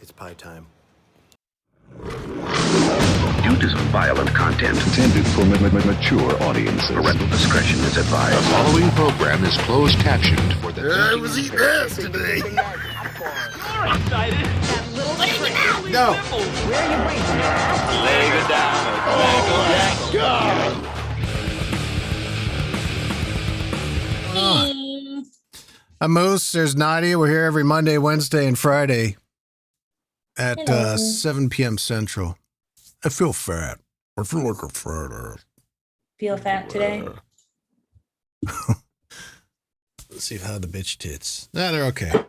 It's pie time. Due to some violent content intended for mature audiences. Parental discretion is advised. The following program is closed captioned for the I was eating ass today. You're excited. No. Where are you breathing? Lay it down. Go. I'm Moose. There's Nadia. We're here every Monday, Wednesday, and Friday at 7 p.m. Central. I feel fat. I feel like a fat ass. Feel fat today? Let's see how the bitch tits. Nah, they're okay. The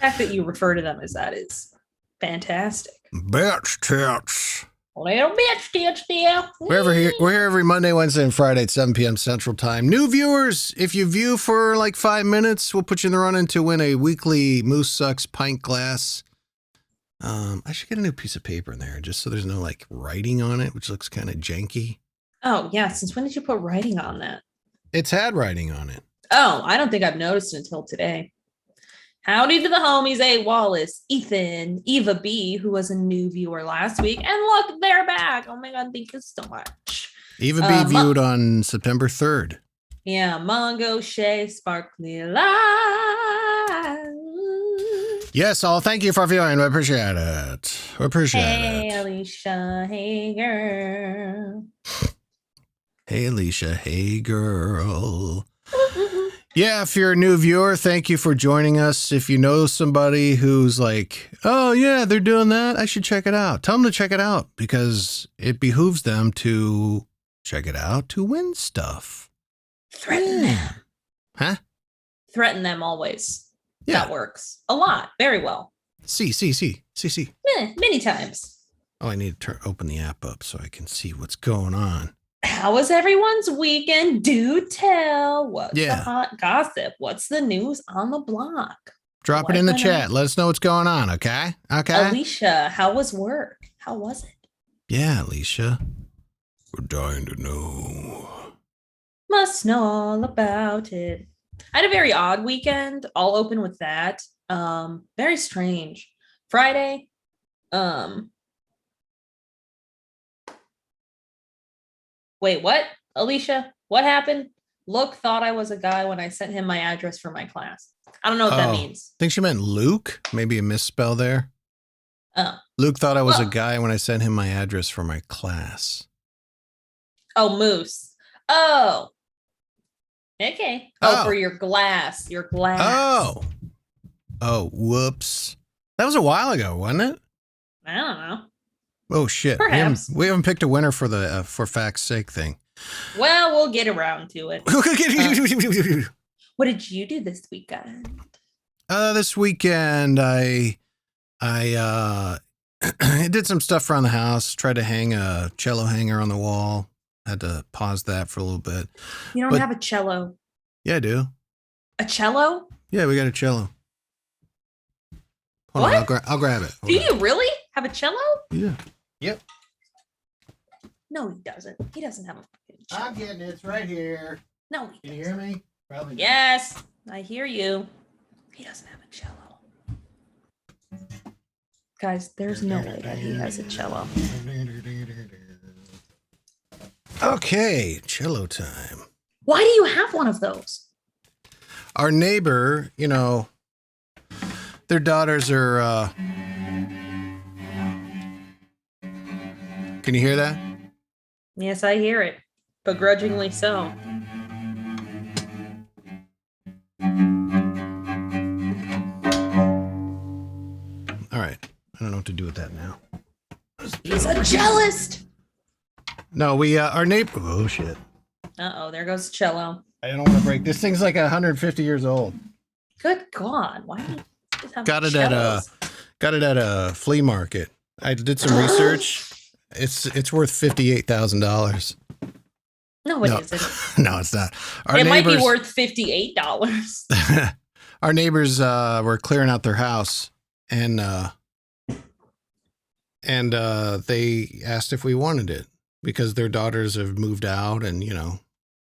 fact that you refer to them as that is fantastic. Bitch tits. Little bitch tits there. We're here every Monday, Wednesday, and Friday at 7 p.m. Central Time. New viewers, if you view for like 5 minutes, we'll put you in the run-in to win a weekly Moose Sucks pint glass. I should get a new piece of paper in there just so there's no like writing on it, which looks kind of janky. Oh, yeah. Since when did you put writing on that? It's had writing on it. Oh, I don't think I've noticed it until today. Howdy to the homies, A. Wallace, Ethan, Eva B., who was a new viewer last week. And look, they're back. Oh my God, thank you so much. Eva B. viewed on September 3rd. Yeah, Mongo, Shay, Sparkly Live. Yes, all. Thank you for viewing. We appreciate it. We appreciate Hey, it. Alicia. Hey, girl. Hey, Alicia. Hey, girl. Yeah, if you're a new viewer, thank you for joining us. If you know somebody who's like, oh, yeah, they're doing that, I should check it out. Tell them to check it out because it behooves them to check it out to win stuff. Threaten them. Huh? Threaten them always. Yeah. That works. A lot. Very well. See. Many times. Oh, I need to open the app up so I can see what's going on. How was everyone's weekend? Do tell. What's Yeah. the hot gossip? What's the news on the block? Drop What it in the went chat. on? Let us know what's going on, okay? Okay? Alicia, how was work? How was it? Yeah, Alicia. We're dying to know. Must know all about it. I had a very odd weekend. I'll open with that. Very strange. Friday. Wait, what? Alicia, what happened? Luke thought I was a guy when I sent him my address for my class. I don't know what that means. I think she meant Luke. Maybe a misspell there. Oh. Luke thought I was a Well. guy when I sent him my address for my class. Oh, Moose. Oh. Okay. Oh, Oh. for your glass. Your glass. Oh, whoops. That was a while ago, wasn't it? I don't know. Oh, shit. Perhaps. We haven't picked a winner for the for fact's sake thing. Well, we'll get around to it. What did you do this weekend? This weekend, I did some stuff around the house. Tried to hang a cello hanger on the wall. Had to pause that for a little bit. You don't But- have a cello. Yeah, I do. A cello? Yeah, we got a cello. Hold What? on, I'll grab it. Hold Do on. you really have a cello? Yeah. Yep. No, he doesn't. He doesn't have a fucking cello. I'm getting it. It's right here. No, he Can you doesn't. hear me? Probably. Yes, I hear you. He doesn't have a cello. Guys, there's no way that he has a cello. Okay, cello time. Why do you have one of those? Our neighbor, you know, their daughters are. Can you hear that? Yes, I hear it. Begrudgingly so. All right. I don't know what to do with that now. He's a cellist. No, our neighbor. Oh shit! Uh-oh, there goes the cello. I don't want to break. This thing's like 150 years old. Good God, why do you just have Got it cellos? at a flea market. I did some research. It's worth $58,000. No, it isn't. No, it's not. Our It might be neighbors- worth $58. Our neighbors were clearing out their house, and they asked if we wanted it because their daughters have moved out, and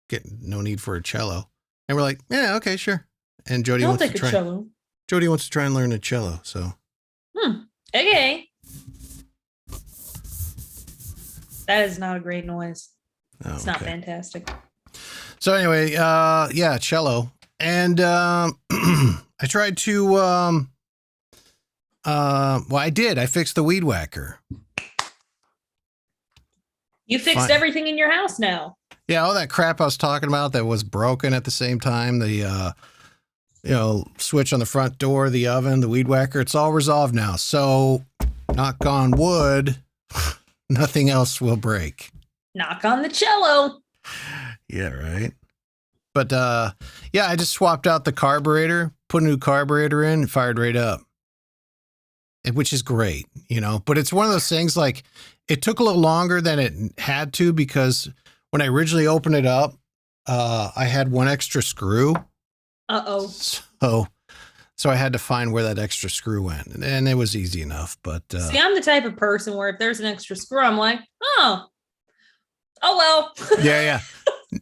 get no need for a cello. And we're like, yeah, okay, sure. And Jody I'll wants to take a try. cello. Jody wants to try and learn a cello, so Okay. That is not a great noise. Oh, It's not okay. fantastic. So anyway, yeah, cello. And I tried to well, I did. I fixed the weed whacker. You fixed Fine. everything in your house now. Yeah, all that crap I was talking about that was broken at the same time, the switch on the front door, the oven, the weed whacker, it's all resolved now. So, knock on wood, nothing else will break. Knock on the cello. Yeah, right. But yeah, I just swapped out the carburetor, put a new carburetor in, and fired right up. Which is great, but it's one of those things like it took a little longer than it had to because when I originally opened it up, I had one extra screw. Uh-oh. So I had to find where that extra screw went, and it was easy enough. But see, I'm the type of person where if there's an extra screw, I'm like, oh well. yeah.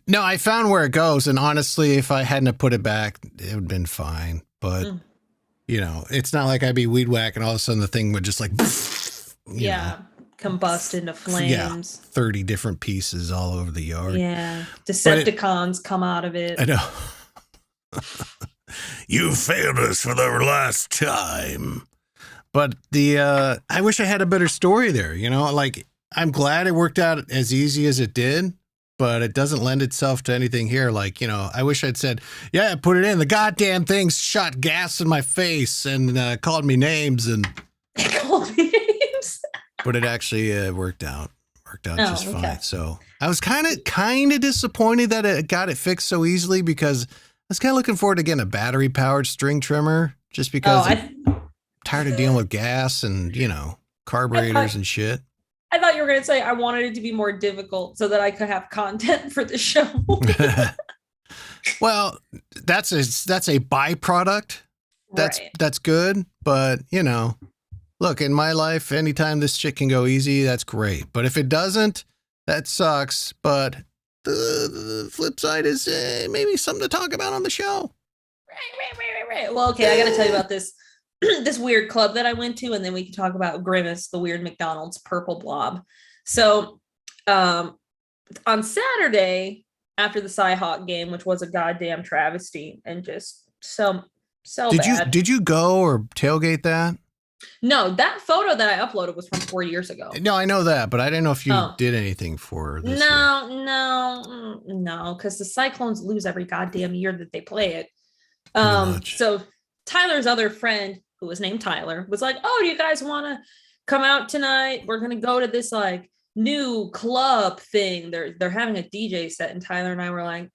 No, I found where it goes, and honestly, if I hadn't have put it back, it would have been fine. But it's not like I'd be weed whacking, all of a sudden the thing would just like, combust into flames. Yeah, 30 different pieces all over the yard. Yeah, Decepticons come out of it. I know. You failed us for the last time. But I wish I had a better story there, like I'm glad it worked out as easy as it did, but it doesn't lend itself to anything here. Like, I wish I'd said, yeah, put it in. The goddamn thing shot gas in my face and called me names and called me names. But it actually worked out. Just okay. fine. So I was kind of disappointed that it got it fixed so easily because I was kind of looking forward to getting a battery powered string trimmer just because I'm tired of dealing with gas and, carburetors and shit. I thought you were going to say I wanted it to be more difficult so that I could have content for the show. Well, that's a byproduct. That's good. But, look, in my life, anytime this shit can go easy, that's great. But if it doesn't, that sucks. But the flip side is maybe something to talk about on the show. Right. Well, okay, I got to tell you about this this weird club that I went to, and then we can talk about Grimace, the weird McDonald's purple blob. So on Saturday, after the Cyhawk game, which was a goddamn travesty and just so bad. Did you go or tailgate that? No, that photo that I uploaded was from 4 years ago. No, I know that, but I didn't know if you did anything for this. No, because the Cyclones lose every goddamn year that they play it. So Tyler's other friend, who was named Tyler, was like, oh, do you guys want to come out tonight? We're going to go to this like new club thing. They're having a DJ set. And Tyler and I were like,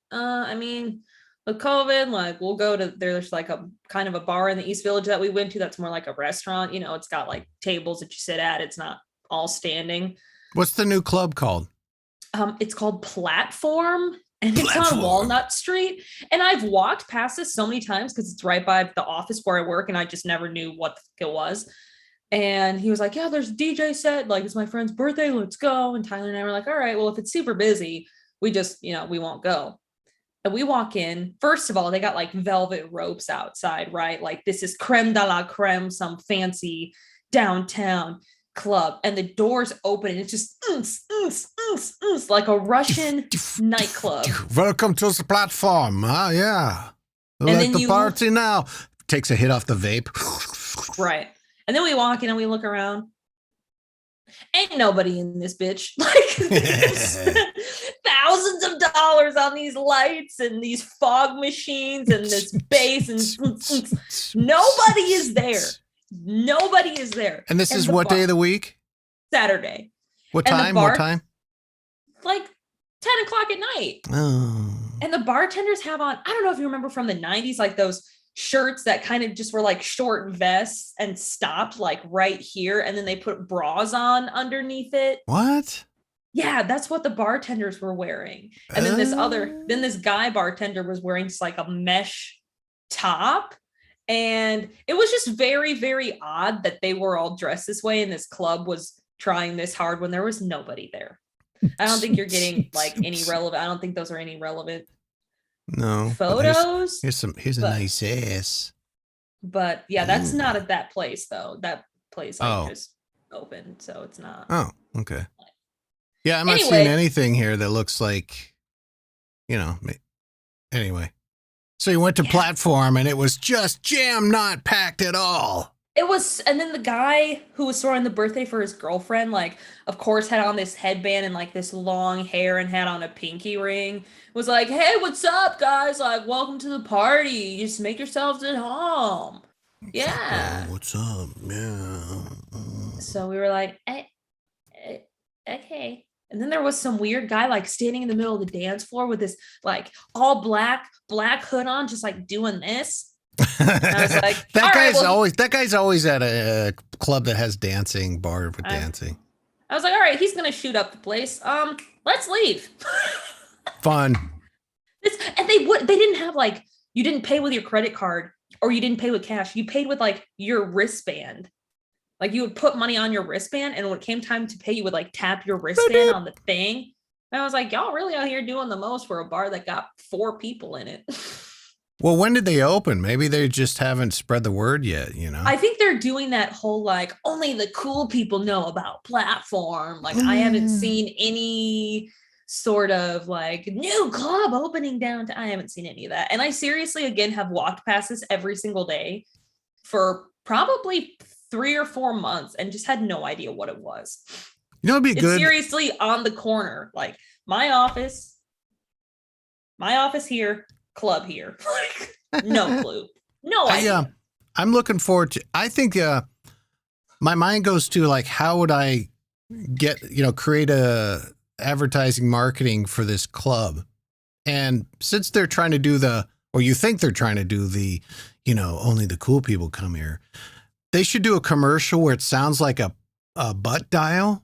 with COVID, like we'll go to, there's like a kind of a bar in the East Village that we went to. That's more like a restaurant. It's got like tables that you sit at. It's not all standing. What's the new club called? It's called Platform. And it's on Walnut Street. And I've walked past this so many times because it's right by the office where I work. And I just never knew what it was. And he was like, yeah, there's a DJ set. Like, it's my friend's birthday. Let's go. And Tyler and I were like, all right, well, if it's super busy, we just, we won't go. And we walk in. First of all, they got like velvet ropes outside, right? Like this is creme de la creme, some fancy downtown club, and the doors open and it's just like a Russian nightclub. Welcome to the platform. Yeah. And like then the party now. Takes a hit off the vape. Right. And then we walk in and we look around. Ain't nobody in this bitch. Like thousands of dollars on these lights and these fog machines and this bass and nobody is there. Nobody is there. And this is what day of the week? Saturday. What time? What time? Like 10 o'clock at night. Oh. And the bartenders have on, I don't know if you remember from the 90s, like those shirts that kind of just were like short vests and stopped like right here. And then they put bras on underneath it. What? Yeah, that's what the bartenders were wearing. And then this guy bartender was wearing just like a mesh top. And it was just very, very odd that they were all dressed this way. And this club was trying this hard when there was nobody there. I don't think you're getting like any relevant. I don't think those are any relevant photos. Here's a nice ass. But yeah, that's not at that place though. That place Oh. just opened, so it's not. Oh, okay. Yeah, I'm not Anyway. seeing anything here that looks like, anyway. So you went to platform and it was just jam not packed at all. It was, and then the guy who was throwing the birthday for his girlfriend, like, of course, had on this headband and like this long hair and had on a pinky ring. Was like, "Hey, what's up, guys? Like, welcome to the party. Just make yourselves at home." Yeah. Oh, what's up? Yeah. So we were like, okay. And then there was some weird guy like standing in the middle of the dance floor with this like all black hood on, just like doing this. I was like, that guy's always at a club that has dancing, bar with dancing. I was like, all right, he's gonna shoot up the place. Let's leave. Fun. And they didn't have like, you didn't pay with your credit card or you didn't pay with cash. You paid with like your wristband. Like you would put money on your wristband, and when it came time to pay, you would like tap your wristband on the thing. And I was like, y'all really out here doing the most for a bar that got 4 people in it. Well, when did they open? Maybe they just haven't spread the word yet, I think they're doing that whole like only the cool people know about platform. Like I haven't seen any sort of like new club opening downtown. I haven't seen any of that. And I seriously, again, have walked past this every single day for probably 3 or 4 months and just had no idea what it was. It'd be good. It's seriously on the corner, like my office here, club here. Like no clue. No idea. I'm looking forward to, I think my mind goes to like, how would I get, create a advertising marketing for this club? And since they're trying to do or you think they're trying to do the, only the cool people come here, they should do a commercial where it sounds like a butt dial,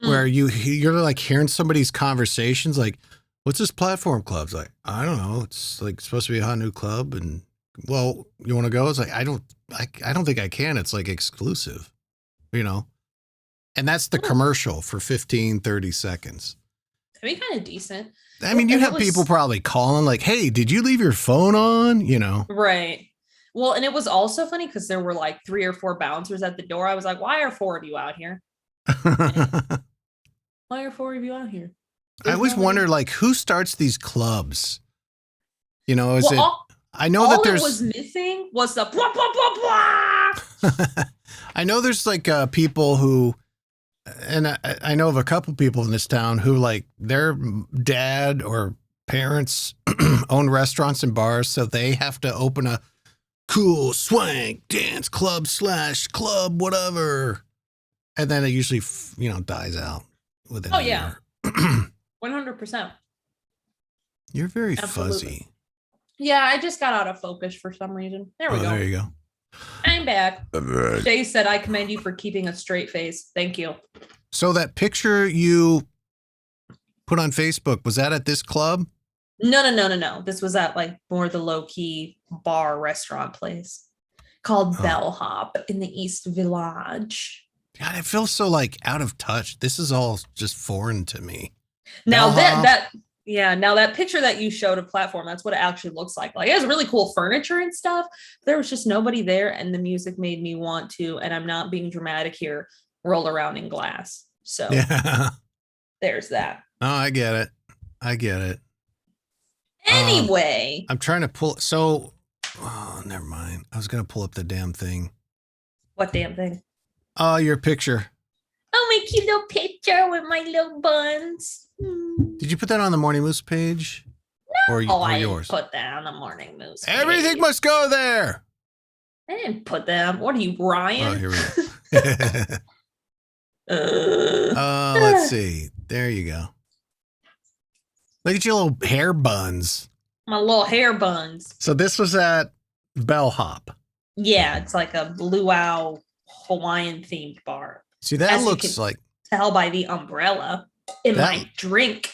where you're like hearing somebody's conversations, like, what's this platform club? It's like, I don't know. It's like supposed to be a hot new club. And well, you want to go? It's like, I don't think I can. It's like exclusive, and that's the commercial for 15, 30 seconds. That'd be kind of decent. I mean, you have people probably calling like, hey, did you leave your phone on? Right. Well, and it was also funny because there were like 3 or 4 bouncers at the door. I was like, why are 4 of you out here? Why are 4 of you out here? I always wonder, like, who starts these clubs? I know all that there's. It was missing was the blah, blah, blah, blah. I know there's like people who, and I know of a couple people in this town who like their dad or parents own restaurants and bars, so they have to open a cool swank dance club / club whatever, and then it usually dies out within a year. 100%. You're very Absolutely. fuzzy. Yeah, I just got out of focus for some reason. There we go. There you go. I'm back. Jay said, I commend you for keeping a straight face. Thank you. So that picture you put on Facebook, was that at this club? No. This was at like more the low-key bar restaurant place called Bellhop in the East Village. God, I feel so like out of touch. This is all just foreign to me. Now now that picture that you showed of platform, that's what it actually looks like. Like it has really cool furniture and stuff. There was just nobody there, and the music made me want to, and I'm not being dramatic here, roll around in glass. So there's that. Oh, I get it. Anyway. I'm trying to never mind. I was going to pull up the damn thing. What damn thing? Oh, your picture. Oh, my cute little picture with my little buns. Did you put that on the Morning Moose page? No, or I yours? didn't put that on the Morning Moose page. Everything must go there. I didn't put that on. What are you, Ryan? Oh, here we go. Let's see. There you go. Look at your little hair buns. My little hair buns. So this was at Bellhop. Yeah, it's like a luau Hawaiian themed bar. See, that looks like, tell by the umbrella in my drink.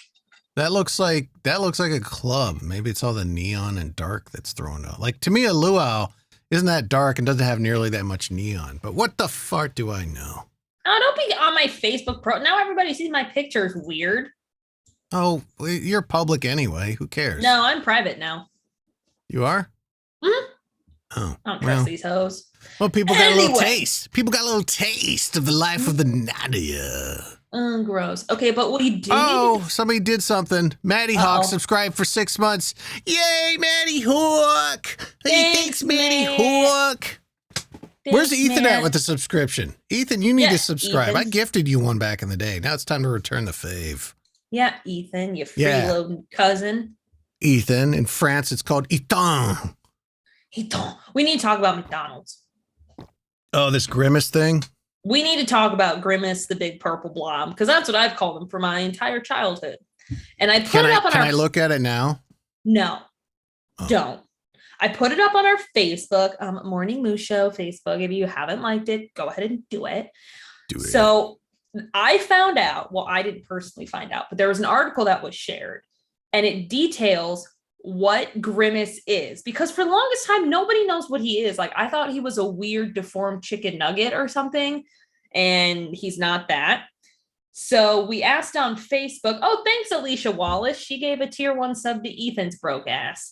That looks like a club. Maybe it's all the neon and dark that's thrown out. Like, to me, a luau isn't that dark and doesn't have nearly that much neon. But what the fuck do I know? Oh, don't be on my Facebook pro. Now everybody sees my pictures. Weird. Oh, you're public anyway. Who cares? No, I'm private now. You are? Mm-hmm. Oh, I don't trust these hoes. Well, people got a little Anyway. taste. People got a little taste of the life of the Nadia. Gross. Okay, but we do. Oh, somebody did something. Maddie Hawk Uh-oh. subscribed for 6 months. Yay, Maddie Hawk. Thanks, Maddie man. Hawk. Where's Ethan at with the subscription? Ethan, you need Yeah, to subscribe. I Ethan's- gifted you one back in the day. Now it's time to return the fave. Yeah, Ethan, you Yeah. freeloading cousin. Ethan. In France, it's called Ethan. We need to talk about McDonald's. Oh, this Grimace thing? We need to talk about Grimace, the big purple blob, because that's what I've called him for my entire childhood. And I put it up on Can our. I look at it now? No, Oh. don't. I put it up on our Facebook, Morning Moo Show Facebook. If you haven't liked it, go ahead and do it. Do it. So I found out, well, I didn't personally find out, but there was an article that was shared and it details what Grimace is, because for the longest time, nobody knows what he is. Like, I thought he was a weird deformed chicken nugget or something, and he's not that. So we asked on Facebook. Oh, thanks, Alicia Wallace. She gave a tier 1 sub to Ethan's broke ass.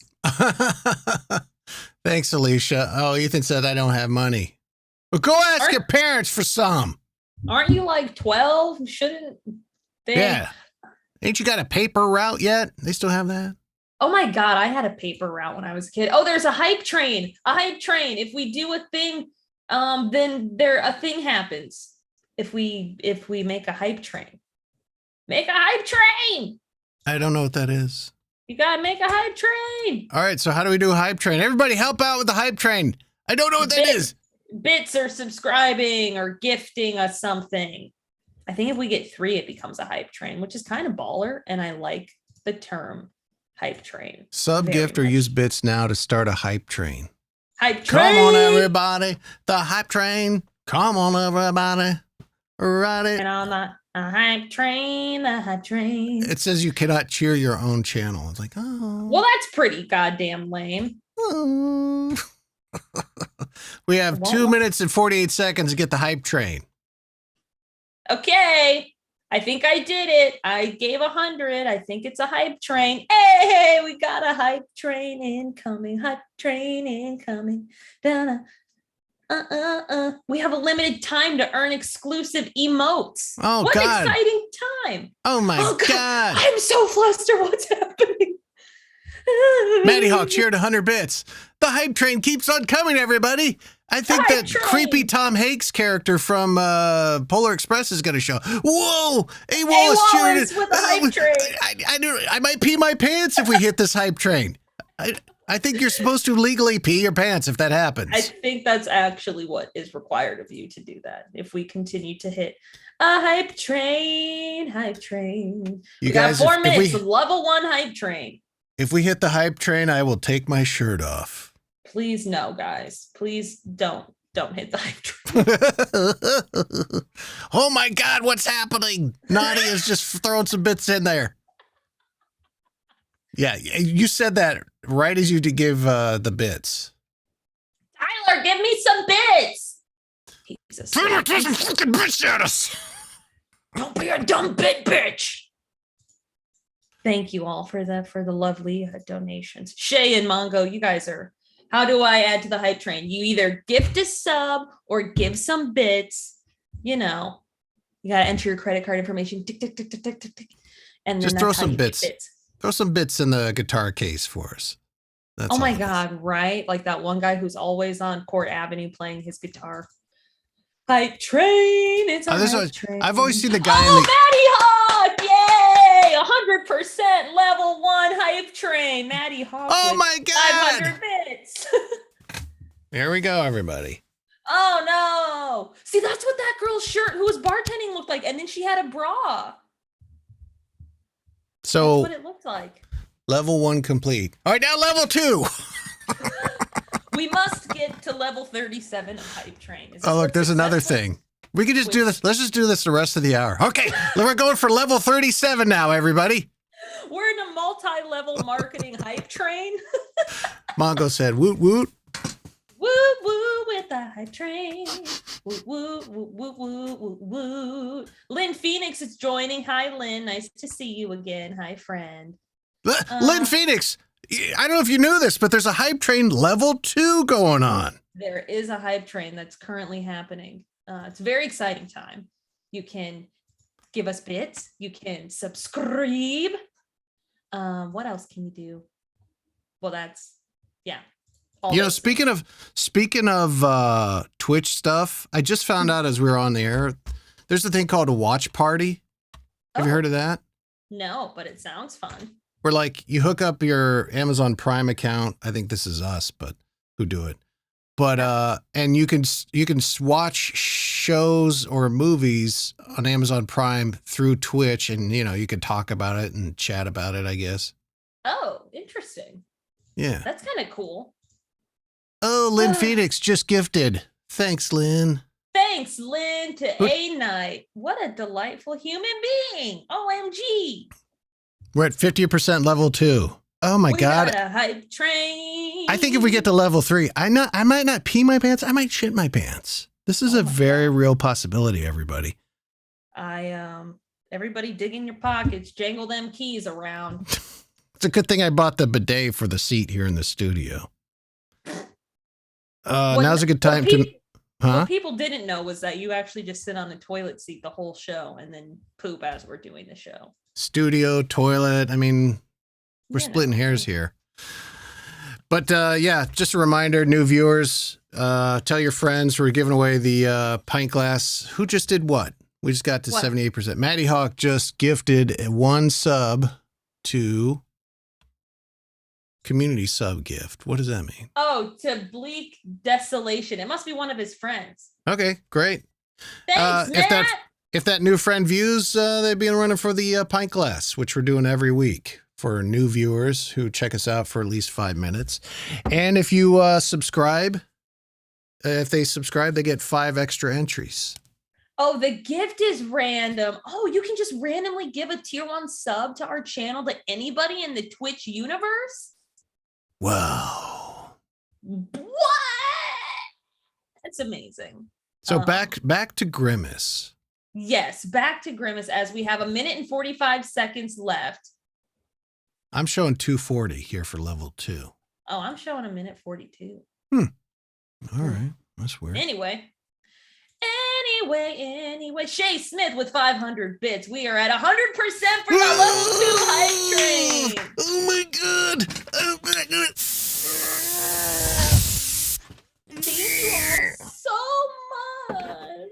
Thanks, Alicia. Oh, Ethan said I don't have money. Well, go ask your parents for some. Aren't you like 12? Shouldn't they? Yeah. Ain't you got a paper route yet? They still have that? Oh my God, I had a paper route when I was a kid. Oh, there's a hype train. A hype train. If we do a thing, then a thing happens. If we make a hype train. Make a hype train. I don't know what that is. You gotta make a hype train. All right, so how do we do a hype train? Everybody help out with the hype train. I don't know what that is. Bits or subscribing or gifting us something. I think if we get 3, it becomes a hype train, which is kind of baller. And I like the term hype train. Sub Very gift or much. use bits now to start a hype train. Hype train. Come on, everybody. The hype train. Come on, everybody. Ride And it. on the hype train, the hype train. It says you cannot cheer your own channel. It's like, oh. Well, that's pretty goddamn lame. Oh. We have Well, 2 minutes and 48 seconds to get the hype train. Okay. I think I did it. I gave 100. I think it's a hype train. Hey, we got a hype train incoming. Hype train incoming. Da-da. We have a limited time to earn exclusive emotes. Oh, what God. an exciting time. Oh, my God. I'm so flustered. What's happening? Maddie Hawk cheered 100 bits. The hype train keeps on coming, everybody. I think Hype that train. creepy Tom Hanks character from Polar Express is going to show. Whoa! A Wallace cheered Wallace with the hype train. I might pee my pants if we hit this hype train. I think you're supposed to legally pee your pants if that happens. I think that's actually what is required of you to do that. If we continue to hit a hype train. You We guys, got 4 if minutes we- with level 1 hype train. If we hit the hype train, I will take my shirt off. Please no, guys. Please don't hit the hype train. Oh my God, what's happening? Nadia is just throwing some bits in there. Yeah, you said that right as you did give the bits. Tyler, give me some bits. Jesus. fucking bits at us. Don't be a dumb bit bitch. Thank you all for the lovely donations. Shay and Mongo, you guys are. How do I add to the hype train? You either gift a sub or give some bits. You know, you gotta enter your credit card information. Tick, tick, tick, tick, tick, tick, tick. And then Just throw that's how some you get bits. Throw some bits in the guitar case for us. That's Oh my all it is. God, right? Like that one guy who's always on Court Avenue playing his guitar. Hype train. It's a Oh, this hype one- train. I've always seen the guy in Oh, the- Maddie Hawk! Yay! 100% level 1 hype train. Maddie Hawk. Oh with my God! 500 bits. Here we go, everybody. Oh no! See, that's what that girl's shirt who was bartending looked like, and then she had a bra. That's So what it looked like. level 1 complete. All right, now level 2. We must get to level 37 of hype train. Is this Oh, look, what there's another successful? thing. We could just do this. Let's just do this the rest of the hour. Okay, we're going for level 37 now, everybody. We're in a multi-level marketing hype train. Mongo said, woot, woot. Woo woo with the hype train. Woo woo woo woo woo woo woo. Lynn Phoenix is joining. Hi, Lynn. Nice to see you again. Hi, friend. Lynn Phoenix, I don't know if you knew this, but there's a hype train level 2 going on. There is a hype train that's currently happening. It's a very exciting time. You can give us bits. You can subscribe. What else can you do? Well, that's Speaking of Twitch stuff, I just found out as we were on the air, there's a thing called a watch party. Have you heard of that? No, but it sounds fun. Where like you hook up your Amazon Prime account. I think this is us, but who do it? But and you can watch shows or movies on Amazon Prime through Twitch, and you can talk about it and chat about it, I guess. Oh, interesting. Yeah. That's kind of cool. Oh, Lynn Phoenix just gifted. Thanks, Lynn. Thanks, Lynn, to A-Night. What a delightful human being. OMG. We're at 50% level 2. Oh my God. We got a hype train. I think if we get to level 3, I might not pee my pants. I might shit my pants. This is a very real possibility, everybody. Everybody dig in your pockets, jangle them keys around. It's a good thing I bought the bidet for the seat here in the studio. Now's a good time What people didn't know was that you actually just sit on the toilet seat the whole show and then poop as we're doing the show. Studio, toilet. I mean, we're splitting hairs here. But just a reminder, new viewers, tell your friends we're giving away the pint glass. Who just did what? We just got to 78%. Maddie Hawk just gifted 1 sub to community sub gift. What does that mean? Oh, to Bleak Desolation. It must be one of his friends. Okay, great. Thanks, Matt. If that new friend views, they'd be running for the pint glass, which we're doing every week for new viewers who check us out for at least 5 minutes. And if you subscribe, if they subscribe, they get 5 extra entries. Oh, the gift is random. Oh, you can just randomly give a tier 1 sub to our channel to anybody in the Twitch universe? Wow. What? That's amazing. So back to Grimace. Yes, back to Grimace as we have 1 minute and 45 seconds left. I'm showing 240 here for level 2. Oh, I'm showing 1 minute 42. All right. That's weird. Anyway, Shay Smith with 500 bits. We are at 100% for the level 2 hype train. Oh my God. Oh my God. Thank you all so much.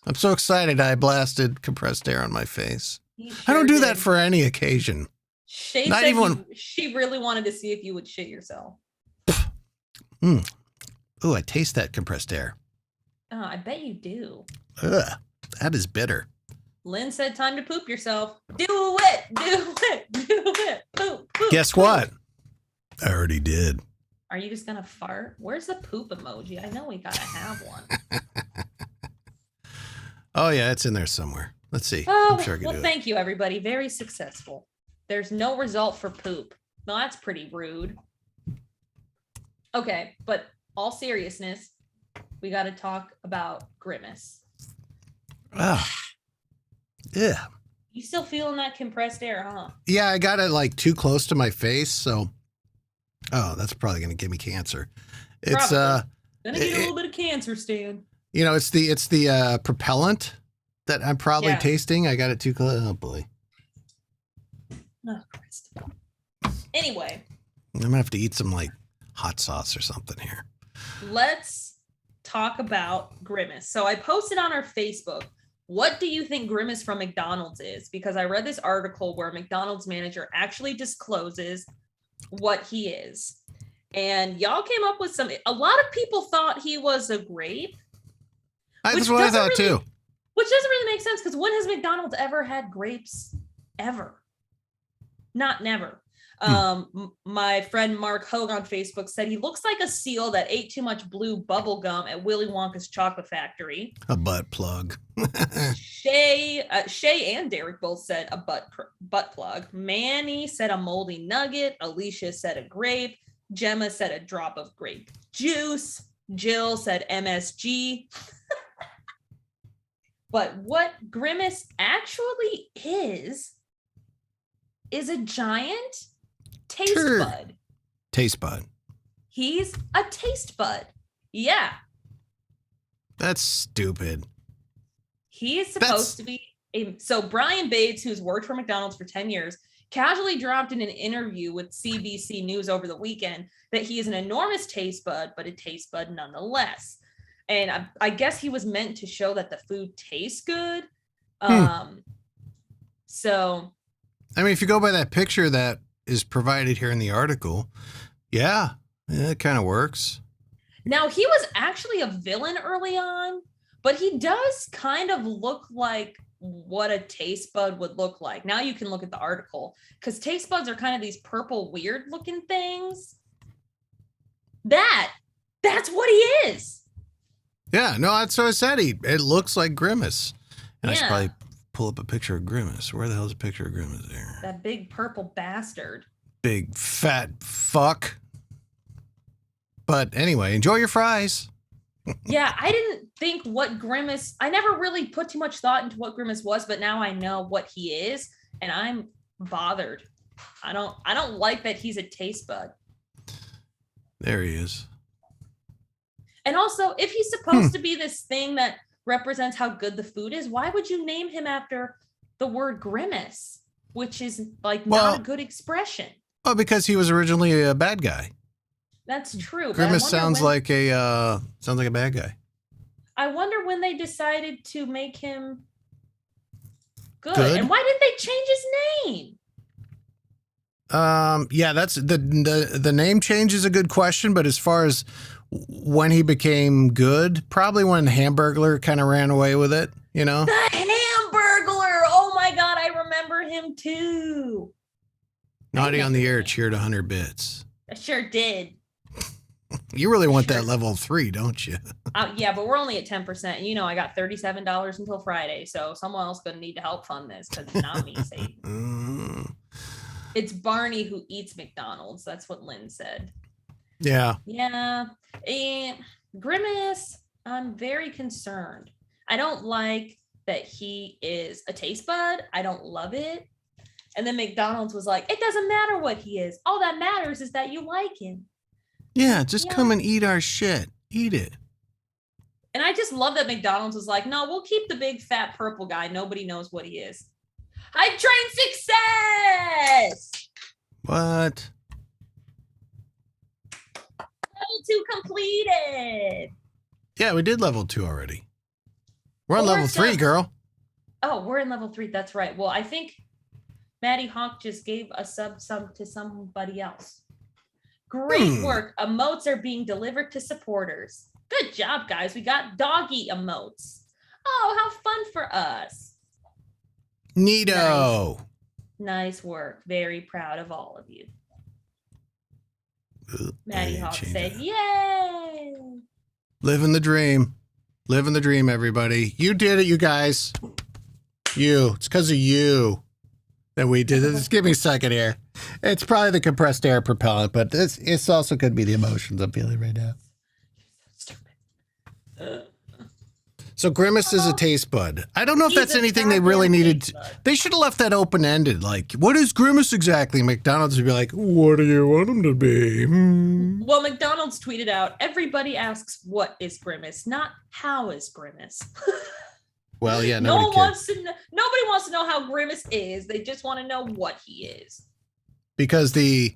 I'm so excited I blasted compressed air on my face. Sure I don't do did. that for any occasion. Shay Not said even she really wanted to see if you would shit yourself. Oh, I taste that compressed air. Oh, I bet you do. Ugh, that is bitter. Lynn said time to poop yourself. Do it. Poop. Guess poop. what? I already did. Are you just gonna fart? Where's the poop emoji? I know we gotta have one. Oh yeah, it's in there somewhere. Let's see. Oh, I'm sure I can do thank you, everybody. Very successful. There's no result for poop. Well, that's pretty rude. Okay, but all seriousness, we got to talk about Grimace. Yeah. You still feeling that compressed air, huh? Yeah, I got it like too close to my face, so. Oh, that's probably gonna give me cancer. It's gonna get a little bit of cancer, Stan. It's the propellant that I'm probably tasting. I got it too close. Oh boy. Oh, Christ. Anyway, I'm gonna have to eat some like hot sauce or something here. let's talk about Grimace. So I posted on our Facebook, what do you think Grimace from McDonald's is? Because I read this article where a McDonald's manager actually discloses what he is. And y'all came up with a lot of people thought he was a grape. That's what I thought too. Which doesn't really make sense because when has McDonald's ever had grapes? Ever. Not never. My friend Mark Hogue on Facebook said he looks like a seal that ate too much blue bubble gum at Willy Wonka's chocolate factory. A butt plug. Shay and Derek both said a butt plug. Manny said a moldy nugget. Alicia said a grape. Gemma said a drop of grape juice. Jill said MSG. But what Grimace actually is a giant taste Turd. bud. Taste bud. He's a taste bud. Yeah. That's stupid. He is supposed to be so Brian Bates, who's worked for McDonald's for 10 years, casually dropped in an interview with CBC News over the weekend that he is an enormous taste bud, but a taste bud nonetheless. And I guess he was meant to show that the food tastes good. So, I mean, if you go by that picture that is provided here in the article, yeah, it kind of works. now he was actually a villain early on, but he does kind of look like what a taste bud would look like. Now you can look at the article because taste buds are kind of these purple, weird looking things. That's what he is. Yeah, no, that's what I said. It looks like Grimace. And I should Yeah. probably pull up a picture of Grimace. Where the hell's a picture of Grimace there? That big purple bastard. Big fat fuck. But anyway, enjoy your fries. Yeah, I didn't think I never really put too much thought into what Grimace was, but now I know what he is, and I'm bothered. I don't like that he's a taste bud. There he is. And also, if he's supposed to be this thing that represents how good the food is, why would you name him after the word grimace, which is like not a good expression? Well, because he was originally a bad guy. That's true. but I Grimace wonder sounds when- like a bad guy. I wonder when they decided to make him good. Good? And why didn't they change his name? Yeah, that's the name change is a good question, but as far as when he became good, probably when Hamburglar kind of ran away with it, you know? The Hamburglar! Oh my god, I remember him too. Naughty on the Air cheered 100 bits. I sure did. You really want Sure. that level 3, don't you? Yeah, but we're only at 10%. You know, I got $37 until Friday, so someone else going to need to help fund this because it's not me, Satan. It's Barney who eats McDonald's. That's what Lynn said. Yeah. Yeah. And Grimace, I'm very concerned. I don't like that he is a taste bud. I don't love it. And then McDonald's was like, it doesn't matter what he is. All that matters is that you like him. Yeah, just Yeah. come and eat our shit. Eat it. And I just love that McDonald's was like, no, we'll keep the big fat purple guy. Nobody knows what he is. Hype train success! What? Level 2 completed. Yeah, we did level 2 already. We're on Well, level we're 3, done. girl. Oh, we're in level 3. That's right. Well, I think Maddie Hawk just gave a sub to somebody else. Great work. Emotes are being delivered to supporters. Good job, guys. We got doggy emotes. Oh, how fun for us. Neato. Nice work. Very proud of all of you. Ugh, Maddie I Hawk changed said, that. yay. Living the dream. Living the dream, everybody. You did it, you guys. You. It's because of you that we did it. Just give me a second here. It's probably the compressed air propellant, but it's also could be the emotions I'm feeling right now. Stupid. So Grimace is a taste bud. I don't know if He's that's a anything they really goddamn needed. taste bud. They should have left that open-ended. Like, what is Grimace exactly? McDonald's would be like, what do you want him to be? Well, McDonald's tweeted out, everybody asks what is Grimace, not how is Grimace. Well, yeah, No nobody one cares. wants to know, nobody wants to know how Grimace is. They just want to know what he is. Because the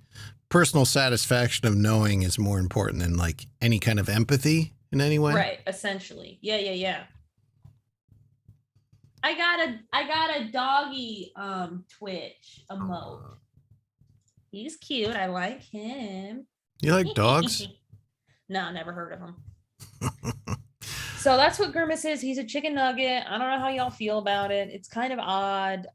personal satisfaction of knowing is more important than like any kind of empathy in any way. Right, essentially. Yeah. I got a doggy Twitch emote. He's cute. I like him. You like dogs? No, never heard of him. So that's what Grimace is. He's a chicken nugget. I don't know how y'all feel about it. It's kind of odd.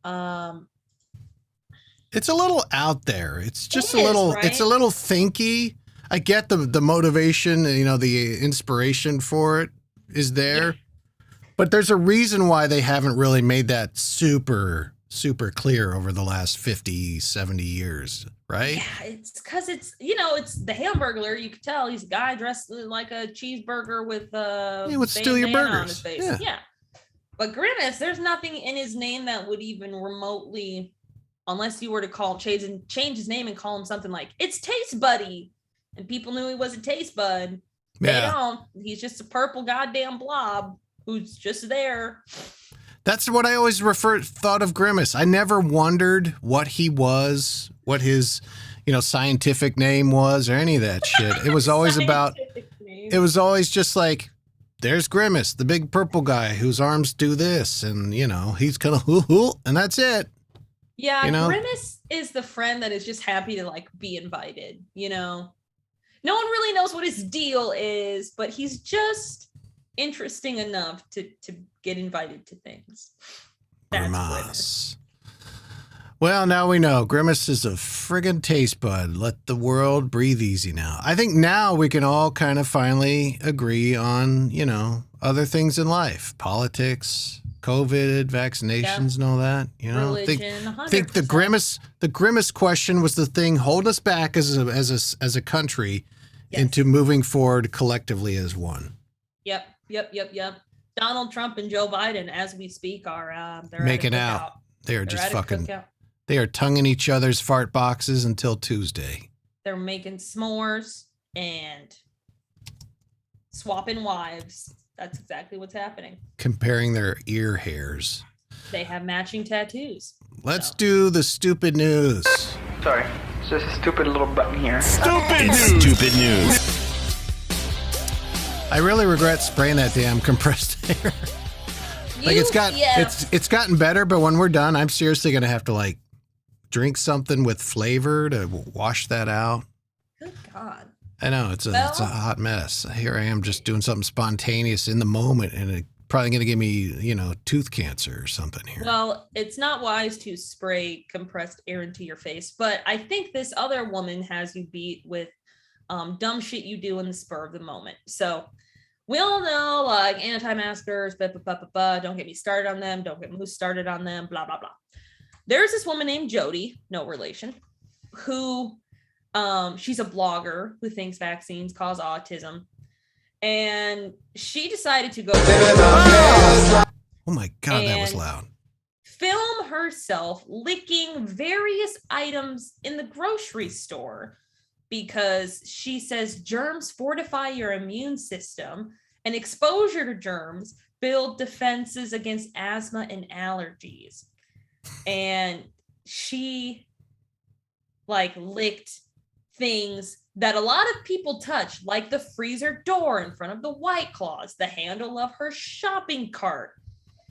It's a little out there. It's just It is, a little. right? It's a little thinky. I get the motivation, you know, the inspiration for it is there, but there's a reason why they haven't really made that super clear over the last 50, 70 years, right? Yeah, it's because it's the Hamburglar. You could tell he's a guy dressed like a cheeseburger with He would steal your bandana on burgers. his face. Yeah. But Grimace, there's nothing in his name that would even remotely unless you were to change his name and call him something like it's Taste Buddy, and people knew he was a taste bud. They don't. He's just a purple goddamn blob who's just there. That's what I always thought of Grimace. I never wondered what he was, what his, scientific name was, or any of that shit. It was always it was always just like, there's Grimace, the big purple guy whose arms do this, and he's kind of and that's it. Yeah, Grimace is the friend that is just happy to like be invited. No one really knows what his deal is, but he's just interesting enough to get invited to things. That's Grimace. Well, now we know Grimace is a friggin' taste bud. Let the world breathe easy now. I think now we can all kind of finally agree on, other things in life, politics, COVID, vaccinations, and all that. Religion, I think the Grimace question was the thing holding us back as a country into moving forward collectively as one. Yep. Donald Trump and Joe Biden, as we speak, are they're making out. They're just fucking. They are tonguing each other's fart boxes until Tuesday. They're making s'mores and swapping wives. That's exactly what's happening. Comparing their ear hairs. They have matching tattoos. Let's do the stupid news. Sorry, it's just a stupid little button here. Stupid news. I really regret spraying that damn compressed air. It's gotten better, but when we're done, I'm seriously gonna have to drink something with flavor to wash that out. Good God. I know it's a hot mess. Here I am just doing something spontaneous in the moment, and it's probably going to give me, tooth cancer or something here. Well, it's not wise to spray compressed air into your face, but I think this other woman has you beat with dumb shit you do in the spur of the moment. So we all know, anti-maskers, don't get me started on them, don't get me started on them, blah, blah, blah. There's this woman named Jody, no relation, who she's a blogger who thinks vaccines cause autism. And she decided to go. Oh my God, that was loud. Film herself licking various items in the grocery store because she says germs fortify your immune system and exposure to germs build defenses against asthma and allergies. And she licked things that a lot of people touch, like the freezer door in front of the White Claws, the handle of her shopping cart.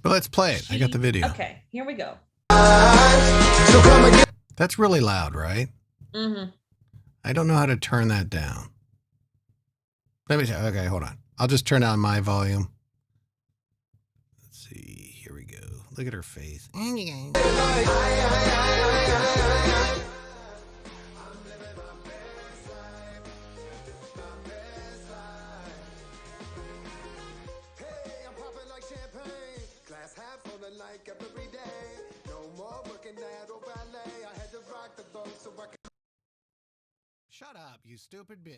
But let's play it. I got the video. Okay, here we go. That's really loud, right? Mm-hmm. I don't know how to turn that down. Okay, hold on. I'll just turn down my volume. Let's see. Here we go. Look at her face. Shut up, you stupid bitch.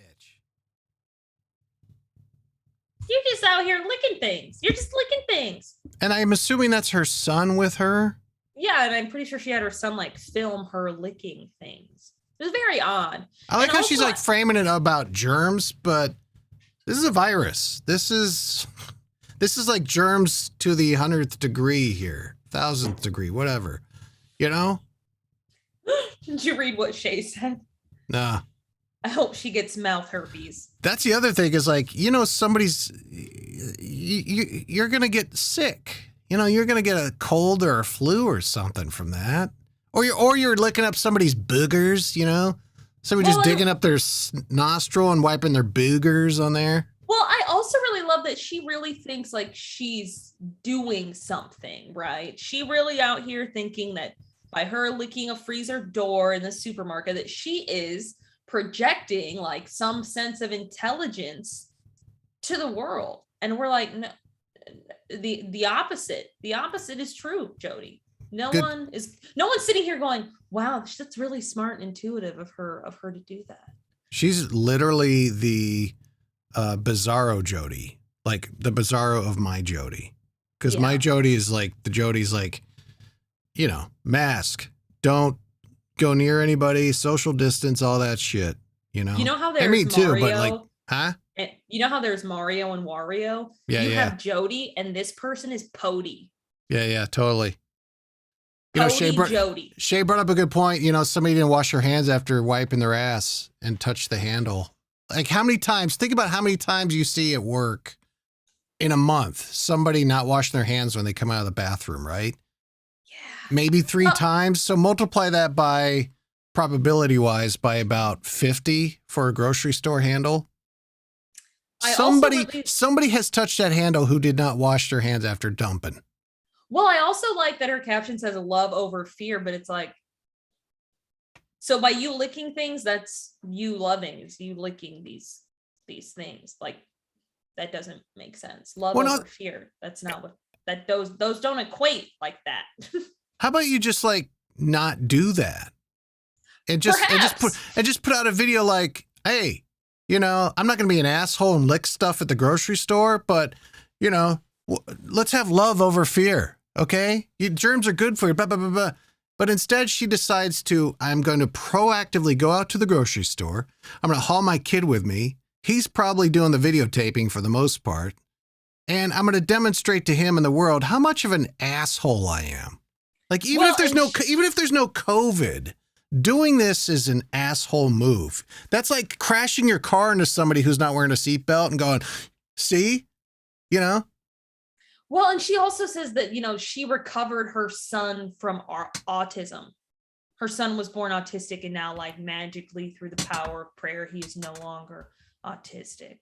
You're just out here licking things. You're just licking things. And I'm assuming that's her son with her? Yeah, and I'm pretty sure she had her son film her licking things. It was very odd. I like how she's framing it about germs, but this is a virus. This is like germs to the 100th degree here. 1000th degree, whatever. Did you read what Shay said? Nah. I hope she gets mouth herpes. That's the other thing is somebody's, you're going to get sick. You're going to get a cold or a flu or something from that. Or you're licking up somebody's boogers, Somebody just digging up their nostril and wiping their boogers on there. Well, I also really love that she really thinks she's doing something, right? She really out here thinking that by her licking a freezer door in the supermarket that she is projecting some sense of intelligence to the world. And we're no, the opposite is true, Jody. No one's sitting here going, wow, that's really smart and intuitive of her to do that. She's literally the bizarro Jody, the bizarro of my Jody. Because my Jody is the Jody's mask. Don't go near anybody, social distance, all that shit. You know. You know how there's And me too, Mario, but like, huh? and you know how there's Mario and Wario? Yeah, you yeah. have Jody, and this person is Pody. Yeah, totally. You know, Jody. Shay brought up a good point. You know, somebody didn't wash their hands after wiping their ass and touch the handle. Like how many times, think about how many times you see at work in a month, somebody not washing their hands when they come out of the bathroom, right? Yeah. Maybe 3 times. So multiply that by probability wise by about 50 for a grocery store handle. Somebody has touched that handle who did not wash their hands after dumping. Well, I also like that her caption says love over fear, but it's like, so by you licking things, that's you loving, it's you licking these things. Like that doesn't make sense. Love over fear. That's not what that those don't equate like that. How about you just like not do that? And just put out a video like, hey, you know, I'm not going to be an asshole and lick stuff at the grocery store, but you know, let's have love over fear. Okay. Germs are good for you. Blah, blah, blah, blah. But instead she decides I'm going to proactively go out to the grocery store. I'm going to haul my kid with me. He's probably doing the videotaping for the most part. And I'm going to demonstrate to him and the world how much of an asshole I am. Like even if there's no COVID, doing this is an asshole move. That's like crashing your car into somebody who's not wearing a seatbelt and going, see, you know? Well, and she also says that, you know, she recovered her son from autism. Her son was born autistic and now like magically through the power of prayer, he is no longer autistic.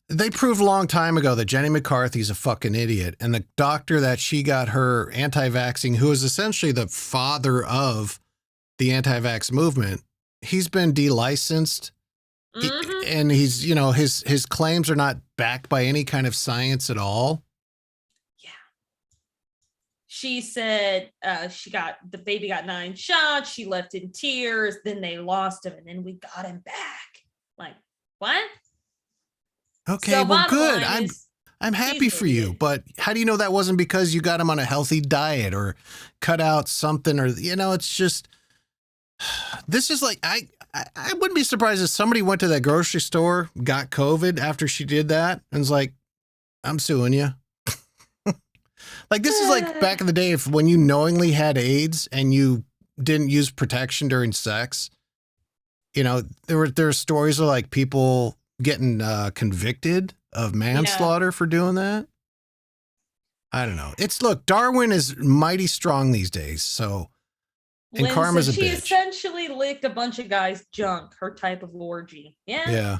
They proved a long time ago that Jenny McCarthy's a fucking idiot. And the doctor that she got her anti-vaxxing, who is essentially the father of the anti-vax movement, he's been delicensed. Mm-hmm. And he's, you know, his claims are not backed by any kind of science at all. Yeah. She said the baby got 9 shots. She left in tears. Then they lost him and then we got him back. Like, what? Okay, so well, good. I'm happy for you, but how do you know that wasn't because you got him on a healthy diet or cut out something or, you know, it's just, this is like, I wouldn't be surprised if somebody went to that grocery store, got COVID after she did that and was like, I'm suing you. Like, this is like back in the day when you knowingly had AIDS and you didn't use protection during sex. You know, there are stories of like people getting convicted of manslaughter for doing that. I don't know. Look, Darwin is mighty strong these days. So, and Lynn karma's a bitch. She essentially licked a bunch of guys' junk, her type of orgy. Yeah. Yeah.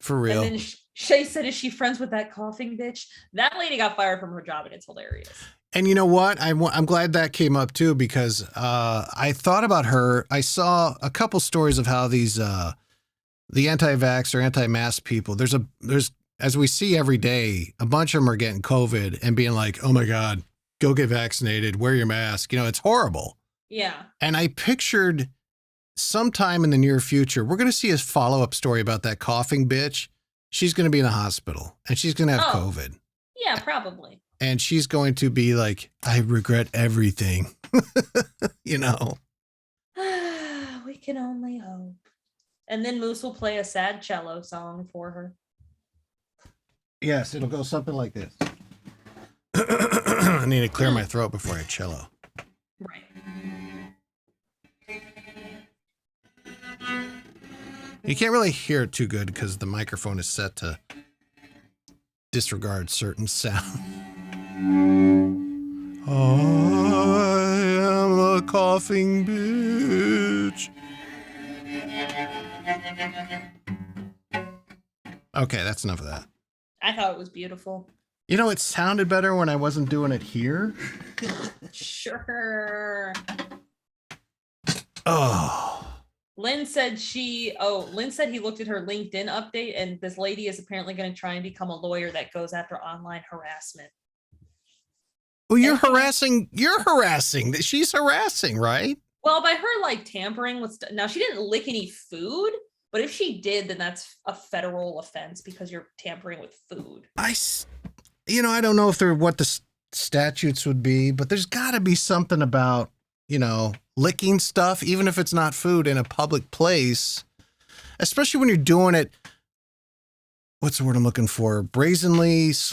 For real. And then Shay said, is she friends with that coughing bitch? That lady got fired from her job and it's hilarious. And you know what? I'm glad that came up too, because I thought about her. I saw a couple stories of how these, the anti-vax or anti-mask people, there's as we see every day, a bunch of them are getting COVID and being like, oh my God, go get vaccinated, wear your mask. You know, it's horrible. Yeah. And I pictured sometime in the near future, we're going to see a follow-up story about that coughing bitch. She's going to be in the hospital and she's going to have COVID. Yeah, probably. And she's going to be like, I regret everything. You know? We can only hope. And then Moose will play a sad cello song for her. Yes, it'll go something like this. I need to clear my throat before I cello. Right. You can't really hear it too good because the microphone is set to disregard certain sound. I am a coughing bitch. Okay, that's enough of that. I thought it was beautiful. You know, it sounded better when I wasn't doing it here. Sure. Oh. Lynn said he looked at her LinkedIn update and this lady is apparently going to try and become a lawyer that goes after online harassment. Well, you're harassing. She's harassing, right? Well, by her like tampering with now she didn't lick any food, but if she did, then that's a federal offense because you're tampering with food. I don't know if they're what the statutes would be, but there's got to be something about, you know, licking stuff, even if it's not food, in a public place, especially when you're doing it, what's the word I'm looking for? Brazenly /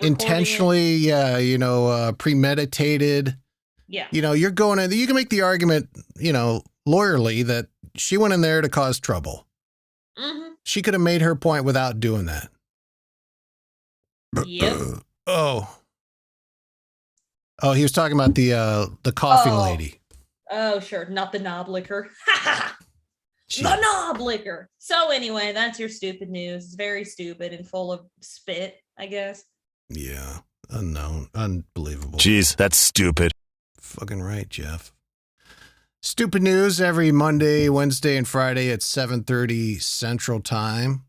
intentionally, yeah, premeditated. Yeah. You're going in, you can make the argument, lawyerly, that she went in there to cause trouble. Mm-hmm. She could have made her point without doing that. Yep. Oh, he was talking about the coughing lady. Oh, sure. Not the knob licker. Jeez. The knob licker. So anyway, that's your stupid news. It's very stupid and full of spit, I guess. Yeah. Unknown. Unbelievable. Jeez, that's stupid. Fucking right, Jeff. Stupid news every Monday, Wednesday, and Friday at 7:30 Central Time.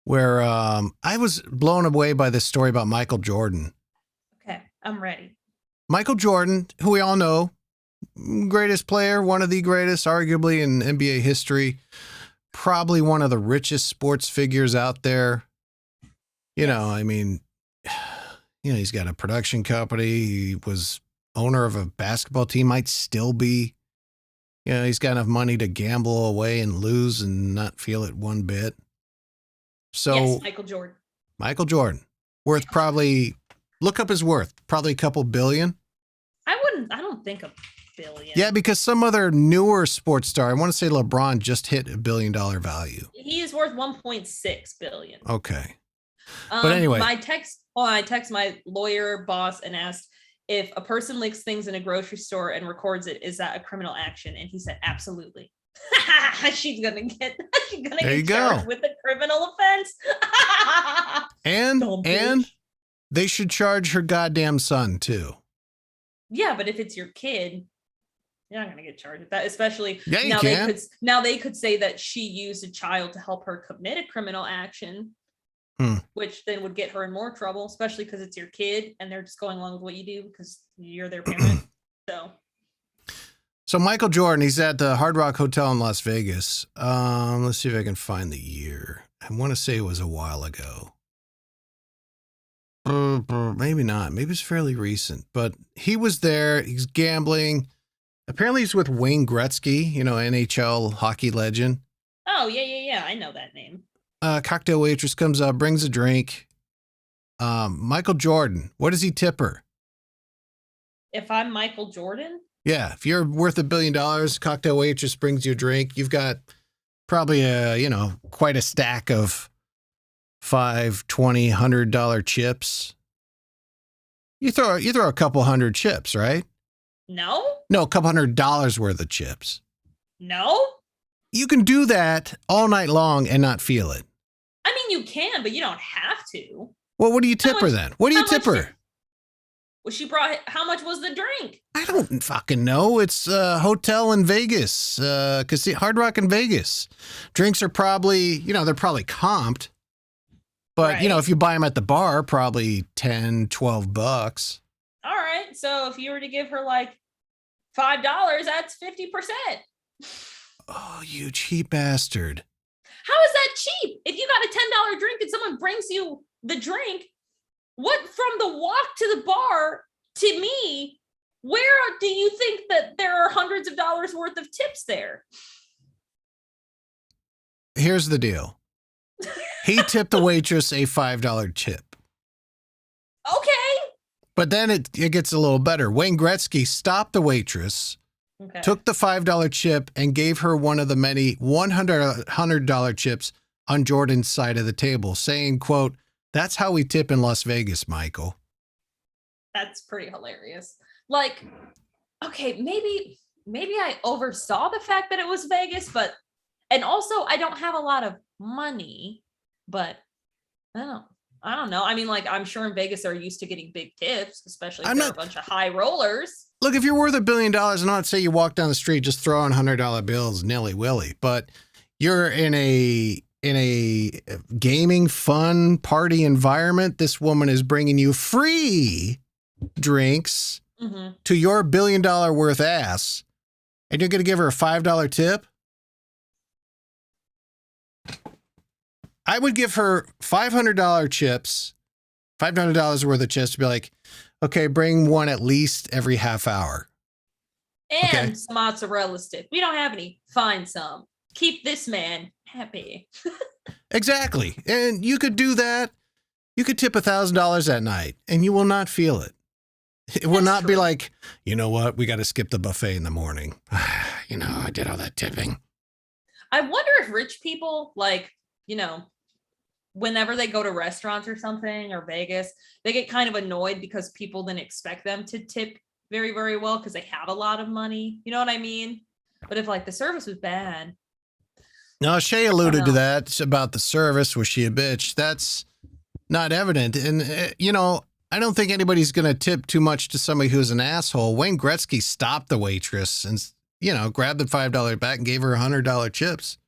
Where I was blown away by this story about Michael Jordan. Okay, I'm ready. Michael Jordan, who we all know, greatest player, one of the greatest, arguably, in NBA history. Probably one of the richest sports figures out there. He's got a production company. He was owner of a basketball team, might still be. He's got enough money to gamble away and lose and not feel it one bit. So yes, Michael Jordan. Michael Jordan, worth probably, look up his worth, probably a couple billion. I don't think a billion. Yeah, because some other newer sports star, I want to say LeBron, just hit $1 billion value. He is worth 1.6 billion. Okay. But anyway. I text my lawyer boss and asked if a person licks things in a grocery store and records it, is that a criminal action? And he said, absolutely. She's gonna get charged with a criminal offense. and they should charge her goddamn son too. Yeah, but if it's your kid, you're not gonna get charged with that. Especially now they could say that she used a child to help her commit a criminal action, which then would get her in more trouble, especially because it's your kid and they're just going along with what you do because you're their parent. So Michael Jordan, he's at the Hard Rock Hotel in Las Vegas. Let's see if I can find the year. I want to say it was a while ago. Maybe not. Maybe it's fairly recent. But he was there. He's gambling. Apparently he's with Wayne Gretzky, NHL hockey legend. Oh, yeah. I know that name. Cocktail waitress comes up, brings a drink. Michael Jordan, what does he tip her? If I'm Michael Jordan? Yeah, if you're worth $1 billion, cocktail waitress brings you a drink. You've got probably quite a stack of $5, $20, $100 chips. You throw a couple hundred chips, right? No, a couple $100 worth of chips. No, you can do that all night long and not feel it. I mean, you can, but you don't have to. Well, what do you tip her then? What do you tip her? Well, she brought. How much was the drink? I don't fucking know. It's a hotel in Vegas, Hard Rock in Vegas. Drinks are probably, they're probably comped. But, right. If you buy them at the bar, probably $10, $12. All right. So if you were to give her like $5, that's 50%. Oh, you cheap bastard. How is that cheap? If you got a $10 drink and someone brings you the drink, what from the walk to the bar to me, where do you think that there are hundreds of dollars worth of tips there? Here's the deal. He tipped the waitress a $5 tip. Okay. But then it gets a little better. Wayne Gretzky stopped the waitress, took the $5 chip, and gave her one of the many $100 chips on Jordan's side of the table, saying, quote, "That's how we tip in Las Vegas, Michael." That's pretty hilarious. Like, okay, maybe I oversaw the fact that it was Vegas, and also I don't have a lot of money, but I don't know. I mean, like, I'm sure in Vegas they're used to getting big tips, especially if they're a bunch of high rollers. Look, if you're worth $1 billion, I'm not saying you walk down the street just throwing $100 bills nilly-willy, but you're in a gaming fun party environment. This woman is bringing you free drinks to your $1 billion worth ass, and you're going to give her a $5 tip? I would give her $500 chips $500 worth of chips to be like, okay, bring one at least every half hour. And Okay. some mozzarella stick. We don't have any. Find some. Keep this man happy. Exactly. And you could do that. You could tip $1,000 that night and you will not feel it. It will That's not be true. like, you know what? We got to skip the buffet in the morning. I did all that tipping. I wonder if rich people, like, whenever they go to restaurants or something or Vegas, they get kind of annoyed because people then expect them to tip very, very well because they have a lot of money. You know what I mean? But if like the service was bad. No, Shay alluded to know. that about the service. Was she a bitch? That's not evident. And, I don't think anybody's going to tip too much to somebody who's an asshole. Wayne Gretzky stopped the waitress and, grabbed the $5 back and gave her $100 chips.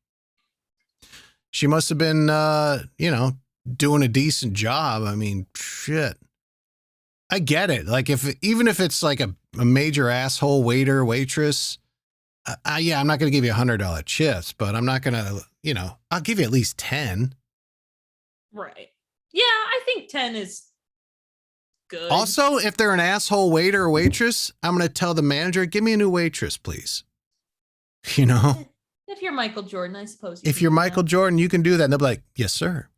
She must have been, doing a decent job. I mean, shit. I get it. Like even if it's like a major asshole waiter, waitress, I'm not going to give you $100 chips, but I'm not going to, I'll give you at least 10. Right. Yeah, I think 10 is good. Also, if they're an asshole waiter or waitress, I'm going to tell the manager, give me a new waitress, please. If you're Michael Jordan, I suppose. If you're Michael Jordan, you can do that. And they'll be like, yes, sir.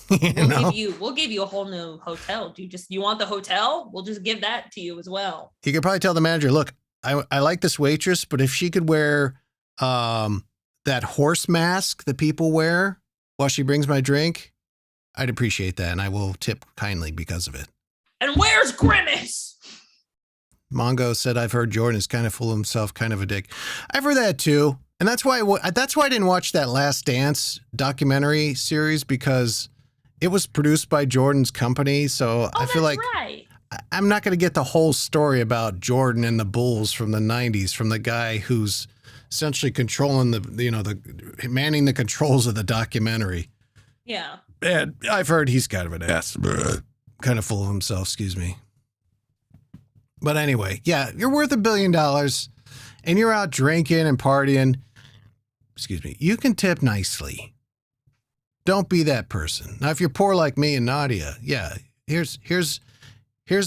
We'll give you a whole new hotel. Do you want the hotel? We'll just give that to you as well. You could probably tell the manager, look, I like this waitress, but if she could wear that horse mask that people wear while she brings my drink, I'd appreciate that. And I will tip kindly because of it. And where's Grimace? Mongo said, I've heard Jordan is kind of full of himself, kind of a dick. I've heard that too. And that's why I didn't watch that Last Dance documentary series, because it was produced by Jordan's company. So I feel like right. I'm not going to get the whole story about Jordan and the Bulls from the 90s from the guy who's essentially controlling the manning the controls of the documentary. Yeah. And I've heard he's kind of an ass, kind of full of himself, excuse me. But anyway, yeah, you're worth $1 billion and you're out drinking and partying. Excuse me. You can tip nicely. Don't be that person. Now, if you're poor like me and Nadia, yeah, here's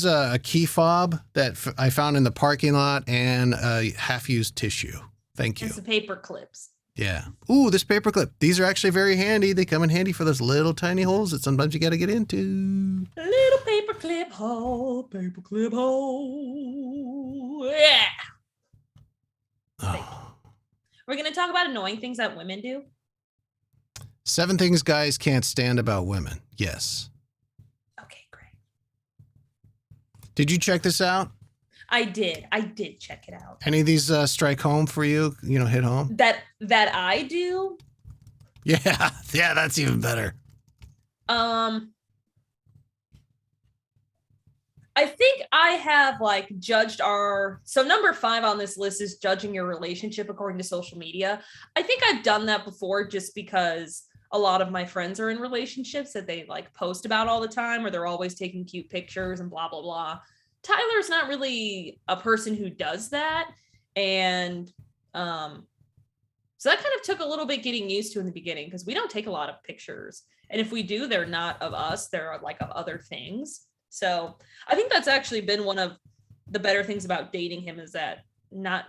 a key fob that I found in the parking lot and a half-used tissue. Thank you. And some paper clips. Yeah. Ooh, this paper clip. These are actually very handy. They come in handy for those little tiny holes that sometimes you got to get into. A little paper clip hole, paper clip hole. Yeah. Oh. We're going to talk about annoying things that women do. 7 things guys can't stand about women. Yes. Okay, great. Did you check this out? I did check it out. Any of these strike home for you? Hit home? That I do. Yeah. Yeah, that's even better. I think I have judged so number 5 on this list is judging your relationship according to social media. I think I've done that before just because a lot of my friends are in relationships that they post about all the time, or they're always taking cute pictures and blah, blah, blah. Tyler's not really a person who does that. And so that kind of took a little bit getting used to in the beginning, because we don't take a lot of pictures. And if we do, they're not of us, they're of other things. So I think that's actually been one of the better things about dating him, is that not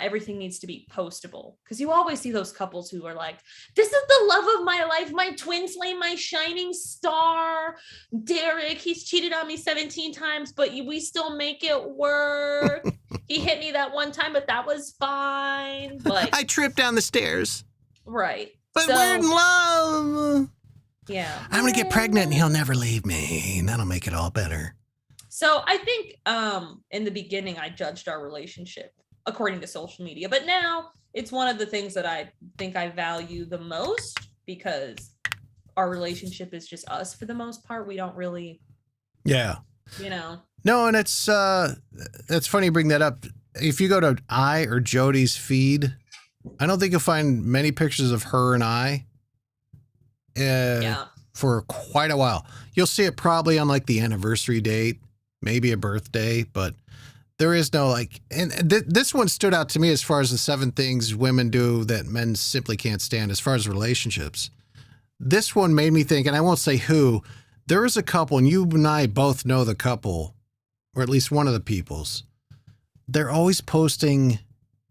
everything needs to be postable, because you always see those couples who are like, this is the love of my life, my twin flame, my shining star, Derek, he's cheated on me 17 times, but we still make it work. He hit me that one time, but that was fine. I tripped down the stairs. Right. But we're in love. Yeah. I'm going to get pregnant and he'll never leave me. And that'll make it all better. So I think in the beginning, I judged our relationship according to social media, but now it's one of the things that I think I value the most, because our relationship is just us for the most part. We don't really, yeah, No, and it's funny you bring that up. If you go to I or Jody's feed, I don't think you'll find many pictures of her and I for quite a while. You'll see it probably on the anniversary date, maybe a birthday, but there is no and this one stood out to me as far as the 7 things women do that men simply can't stand as far as relationships. This one made me think, and I won't say who, there is a couple, and you and I both know the couple, or at least one of the peoples. They're always posting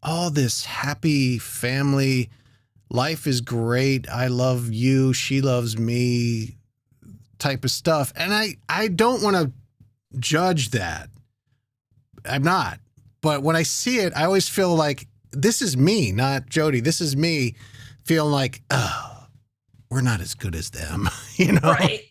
all this happy family, life is great, I love you, she loves me type of stuff. And I don't want to judge that. I'm not. But when I see it, I always feel like this is me, not Jody. This is me feeling like, oh, we're not as good as them. You know, Right.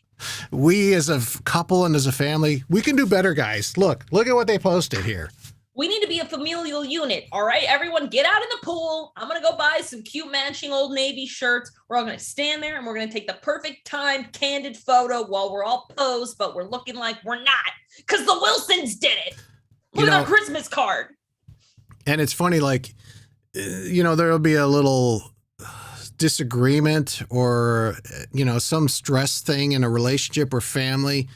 We as a couple and as a family, we can do better, guys. Look at what they posted here. We need to be a familial unit. All right, everyone get out in the pool. I'm going to go buy some cute matching Old Navy shirts. We're all going to stand there and we're going to take the perfect time candid photo while we're all posed, but we're looking like we're not because the Wilsons did it. Look at our Christmas card. And it's funny, like, there'll be a little disagreement or, some stress thing in a relationship or family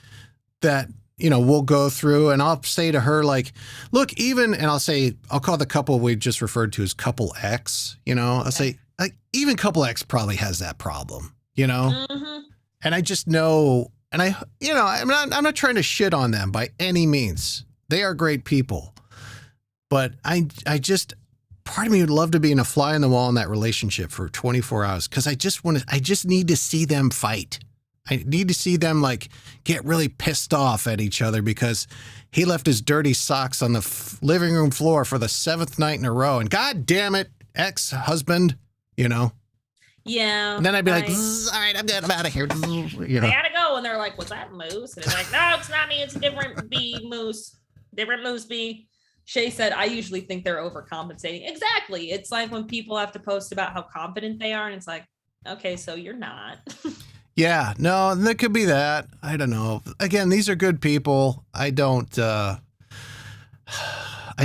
that, we'll go through, and I'll say to her, like, look, I'll call the couple we just referred to as couple X, I'll say, like, even couple X probably has that problem, Mm-hmm. And I just know, and I'm not trying to shit on them by any means. They are great people, but I just, part of me would love to be in a fly on the wall in that relationship for 24 hours. Cause I just need to see them fight. I need to see them like get really pissed off at each other because he left his dirty socks on the living room floor for the 7th night in a row. And God damn it, ex-husband, Yeah. And then I'd be like, all right, I'm out of here. I gotta go. And they're like, was that moose? And it's like, no, it's not me. It's a different bee moose. Different moose bee. Shay said, I usually think they're overcompensating. Exactly. It's like when people have to post about how confident they are. And it's like, okay, so you're not. Yeah, no, there could be that. I don't know. Again, these are good people. I don't, I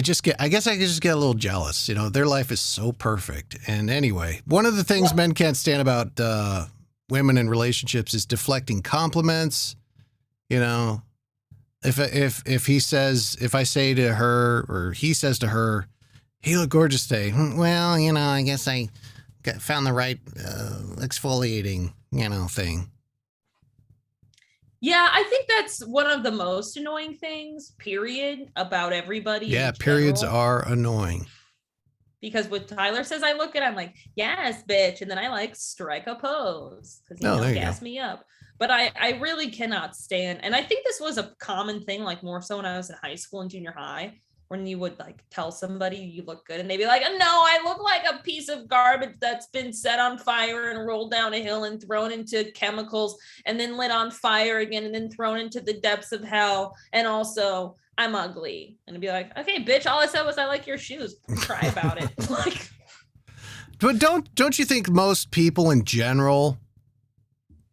guess I just get a little jealous. Their life is so perfect. And anyway, one of the things men can't stand about women in relationships is deflecting compliments. If I say to her or he says to her, "He looked gorgeous today." Well, I guess I found the right exfoliating, thing. Yeah, I think that's one of the most annoying things, period, about everybody. Yeah, periods are annoying. Because when Tyler says I look at, I'm like, yes, bitch. And then I like strike a pose because he gas me up. But I really cannot stand. And I think this was a common thing, like more so when I was in high school and junior high, when you would like tell somebody you look good and they'd be like, no, I look like a piece of garbage that's been set on fire and rolled down a hill and thrown into chemicals and then lit on fire again and then thrown into the depths of hell. And also I'm ugly. And I'd be like, okay, bitch, all I said was I like your shoes. Cry about it. Like, but don't you think most people in general,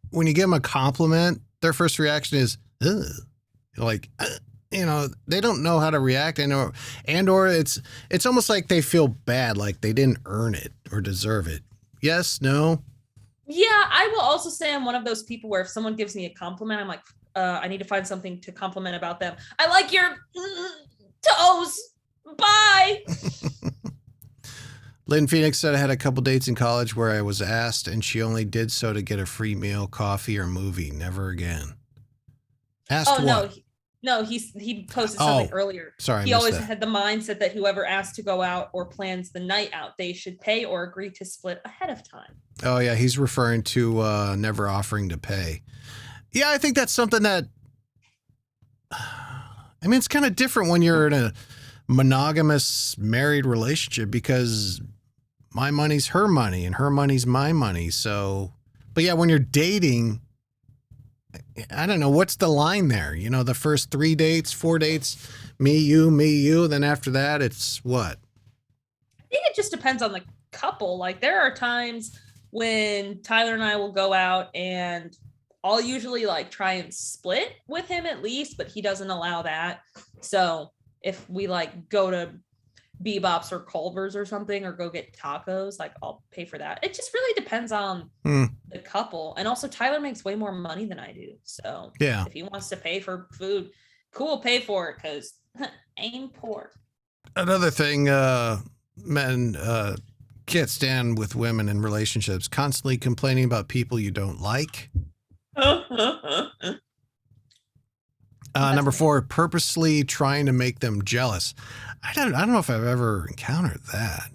when you give them a compliment, their first reaction is, ugh. Like, they don't know how to react, and or it's almost like they feel bad, like they didn't earn it or deserve it. Yes, no. Yeah, I will also say I'm one of those people where if someone gives me a compliment, I'm like, I need to find something to compliment about them. I like your toes. Bye. Lynn Phoenix said I had a couple dates in college where I was asked, and she only did so to get a free meal, coffee, or movie. Never again. Asked what? No, he posted something earlier. Sorry, he always had the mindset that whoever asked to go out or plans the night out, they should pay or agree to split ahead of time. Oh yeah, he's referring to never offering to pay. Yeah, I think that's something that. I mean, it's kind of different when you're in a monogamous married relationship because my money's her money and her money's my money. So, but yeah, when you're dating. I don't know. What's the line there? The first 3 dates, 4 dates, me, you. Then after that, it's what? I think it just depends on the couple. Like there are times when Tyler and I will go out and I'll usually like try and split with him at least, but he doesn't allow that. So if we like go to Bebop's or Culver's or something, or go get tacos, like I'll pay for that. It just really depends on the couple. And also Tyler makes way more money than I do. So yeah, if he wants to pay for food, cool, pay for it because I'm poor. Another thing, men can't stand with women in relationships, constantly complaining about people you don't like. Number 4, purposely trying to make them jealous. I don't know if I've ever encountered that.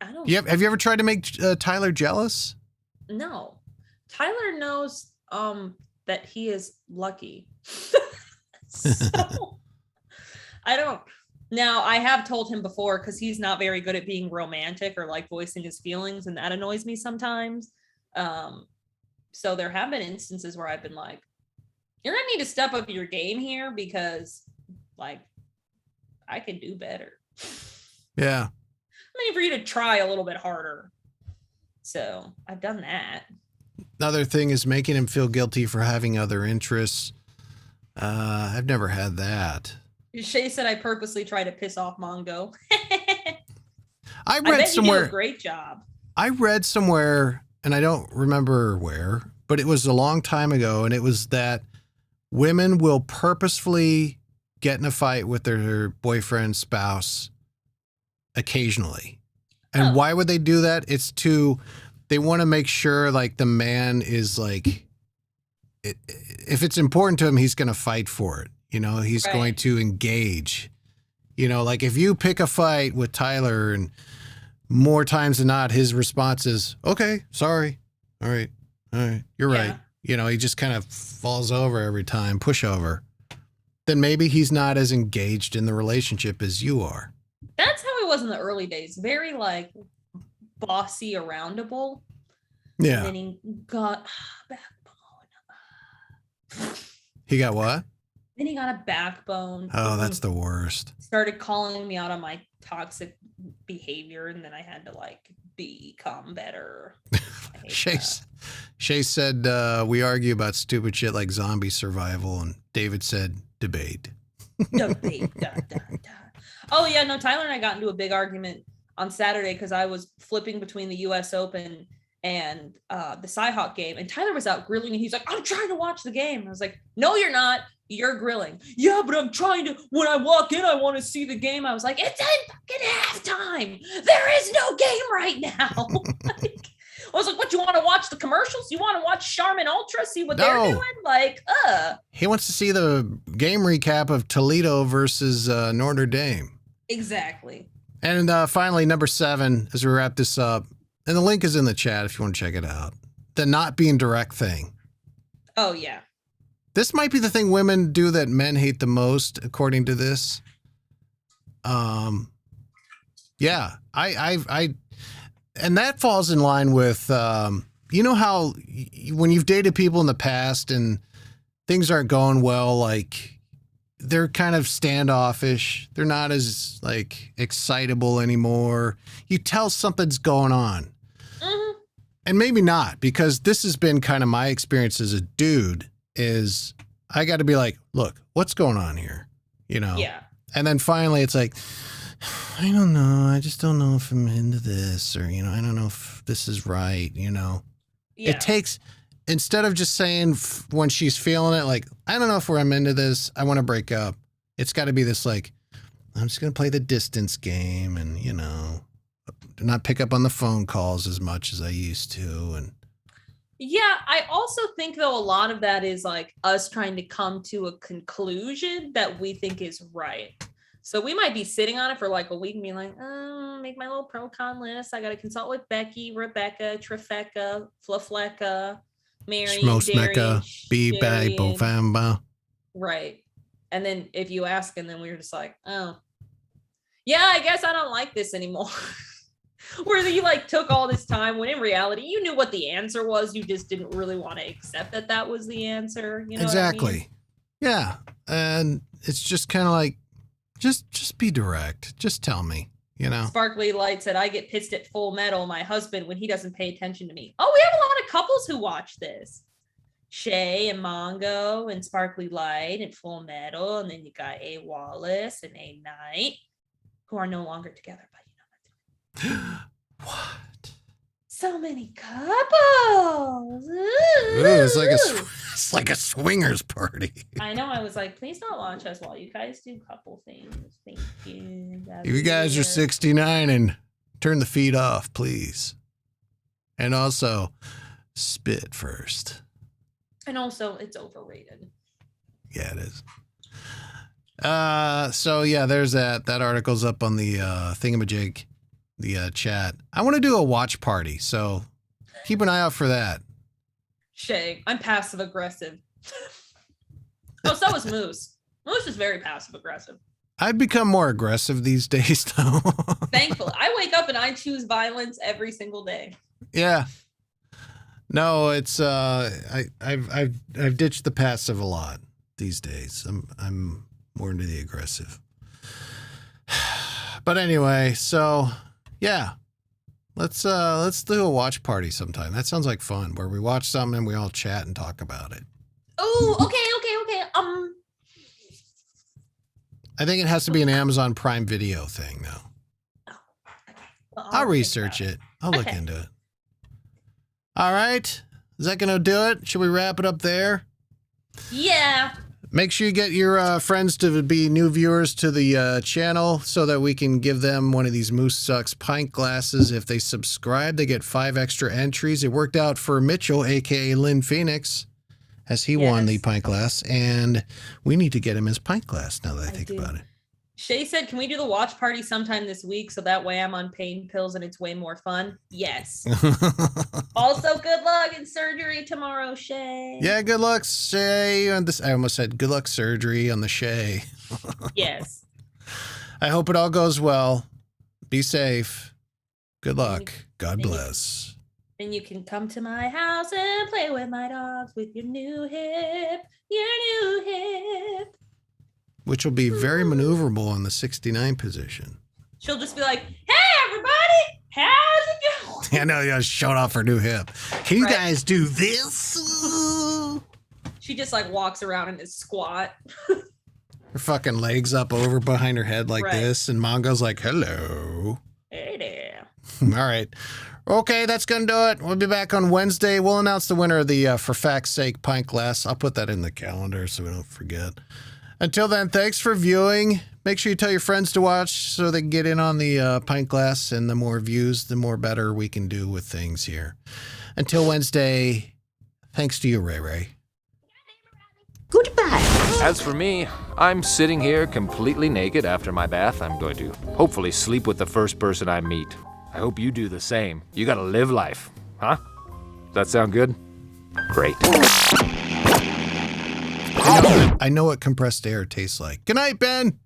I don't. Have you ever tried to make Tyler jealous? No. Tyler knows that he is lucky. So I don't. Now, I have told him before, because he's not very good at being romantic or like voicing his feelings, and that annoys me sometimes. So there have been instances where I've been like, you're gonna need to step up your game here, because like I can do better. Yeah. I mean, for you to try a little bit harder. So I've done that. Another thing is making him feel guilty for having other interests. I've never had that. Shay said I purposely try to piss off Mongo. I I read bet somewhere. you do a great job. I read somewhere, and I don't remember where, but it was a long time ago, and it was that women will purposefully get in a fight with their boyfriend, spouse, occasionally. And why would they do that? They want to make sure like the man is like, if it's important to him, he's going to fight for it. You know, he's going to engage. You know, like if you pick a fight with Tyler, and more times than not, his response is, okay, sorry. All right. You're right. You know, he just kind of falls over every time, pushover. Then maybe he's not as engaged in the relationship as you are. That's how he was in the early days. Very like bossy, aroundable. Yeah. And then he got backbone. He got what? Then he got a backbone. Oh, that's the worst. Started calling me out on my toxic behavior, and then I had to like become better. Shay said we argue about stupid shit like zombie survival, and David said debate. Debate. Oh yeah, no. Tyler and I got into a big argument on Saturday because I was flipping between the U.S. Open and the Cyhawk game, and Tyler was out grilling, and he's like, "I'm trying to watch the game." I was like, "No, you're not. You're grilling." "Yeah, but I'm trying to. When I walk in, I want to see the game." I was like, "It's in fucking halftime. There is no game right now." I was like, "What? You want to watch the commercials? You want to watch Charmin Ultra? See what they're doing?" Like, He wants to see the game recap of Toledo versus Notre Dame. Exactly. And finally, number 7, as we wrap this up, and the link is in the chat if you want to check it out. The not being direct thing. Oh yeah. This might be the thing women do that men hate the most, according to this. Yeah, and that falls in line with, you know how when you've dated people in the past and things aren't going well, like they're kind of standoffish. They're not as like excitable anymore. You tell something's going on. Mm-hmm. And maybe not, because this has been kind of my experience as a dude is I got to be like, look, what's going on here? You know? Yeah. And then finally it's like, I don't know. I just don't know if I'm into this, or, you know, I don't know if this is right. You know, It takes, instead of just saying when she's feeling it, like, I don't know if I'm into this, I want to break up. It's got to be this, like, I'm just going to play the distance game and, you know, not pick up on the phone calls as much as I used to. And yeah, I also think, though, a lot of that is like us trying to come to a conclusion that we think is right. So we might be sitting on it for like a week and be like, oh, make my little pro con list. I got to consult with Becky, Rebecca, Trifecca, Flaflecca, Mary, Schmosmecca, Darian, Bofamba. Right. And then if you ask, and then we were just like, oh, yeah, I guess I don't like this anymore. Where you like took all this time when in reality you knew what the answer was. You just didn't really want to accept that that was the answer. You know Exactly. what I mean? Yeah. And it's just kind of like, just be direct. Just tell me, you know. Sparkly Light said, I get pissed at Full Metal, my husband, when he doesn't pay attention to me. Oh, we have a lot of couples who watch this. Shay and Mongo and Sparkly Light and Full Metal. And then you got A Wallace and A Knight, who are no longer together, but you know what? What? So many couples. Ooh, it's like a swingers party. I know. I was like, please don't watch us while you guys do couple things. Thank you. If you guys are 69 and turn the feed off, please. And also spit first. And also, it's overrated. Yeah, it is. So yeah, there's that. That article's up on the thingamajig, the chat. I want to do a watch party, so keep an eye out for that. Shay, I'm passive aggressive. Oh, so is Moose. Moose is very passive aggressive. I've become more aggressive these days, though. Thankfully, I wake up and I choose violence every single day. Yeah. No, it's I've ditched the passive a lot these days. I'm more into the aggressive. But anyway, so yeah. Let's do a watch party sometime. That sounds like fun, where we watch something and we all chat and talk about it. Oh, okay. I think it has to be an Amazon Prime Video thing, though. Well, I'll research it. I'll look Okay. into it. All right. Is that going to do it? Should we wrap it up there? Yeah. Make sure you get your friends to be new viewers to the channel so that we can give them one of these Moose Sucks pint glasses. If they subscribe, they get 5 extra entries. It worked out for Mitchell, a.k.a. Lynn Phoenix, as he won the pint glass. And we need to get him his pint glass now that I think about it. Shay said, can we do the watch party sometime this week so that way I'm on pain pills and it's way more fun? Yes. Also, good luck in surgery tomorrow, Shay. Yeah, good luck, Shay. On this, I almost said good luck surgery on the Shay. Yes. I hope it all goes well. Be safe. Good luck. God bless. And you can come to my house and play with my dogs with your new hip. Your new hip. Which will be very maneuverable in the 69 position. She'll just be like, hey, everybody, how's it going? I know, you showed off her new hip. Can you guys do this? She just like walks around in this squat. Her fucking legs up over behind her head like Right. this. And Mongo's like, hello. Hey there. All right. Okay, that's going to do it. We'll be back on Wednesday. We'll announce the winner of the For Fact's Sake pint glass. I'll put that in the calendar so we don't forget. Until then, thanks for viewing. Make sure you tell your friends to watch so they can get in on the pint glass. And the more views, the more better we can do with things here. Until Wednesday, thanks to you, Ray Ray. Goodbye. As for me, I'm sitting here completely naked after my bath. I'm going to hopefully sleep with the first person I meet. I hope you do the same. You gotta live life, huh? Does that sound good? Great. I know what compressed air tastes like. Good night, Ben.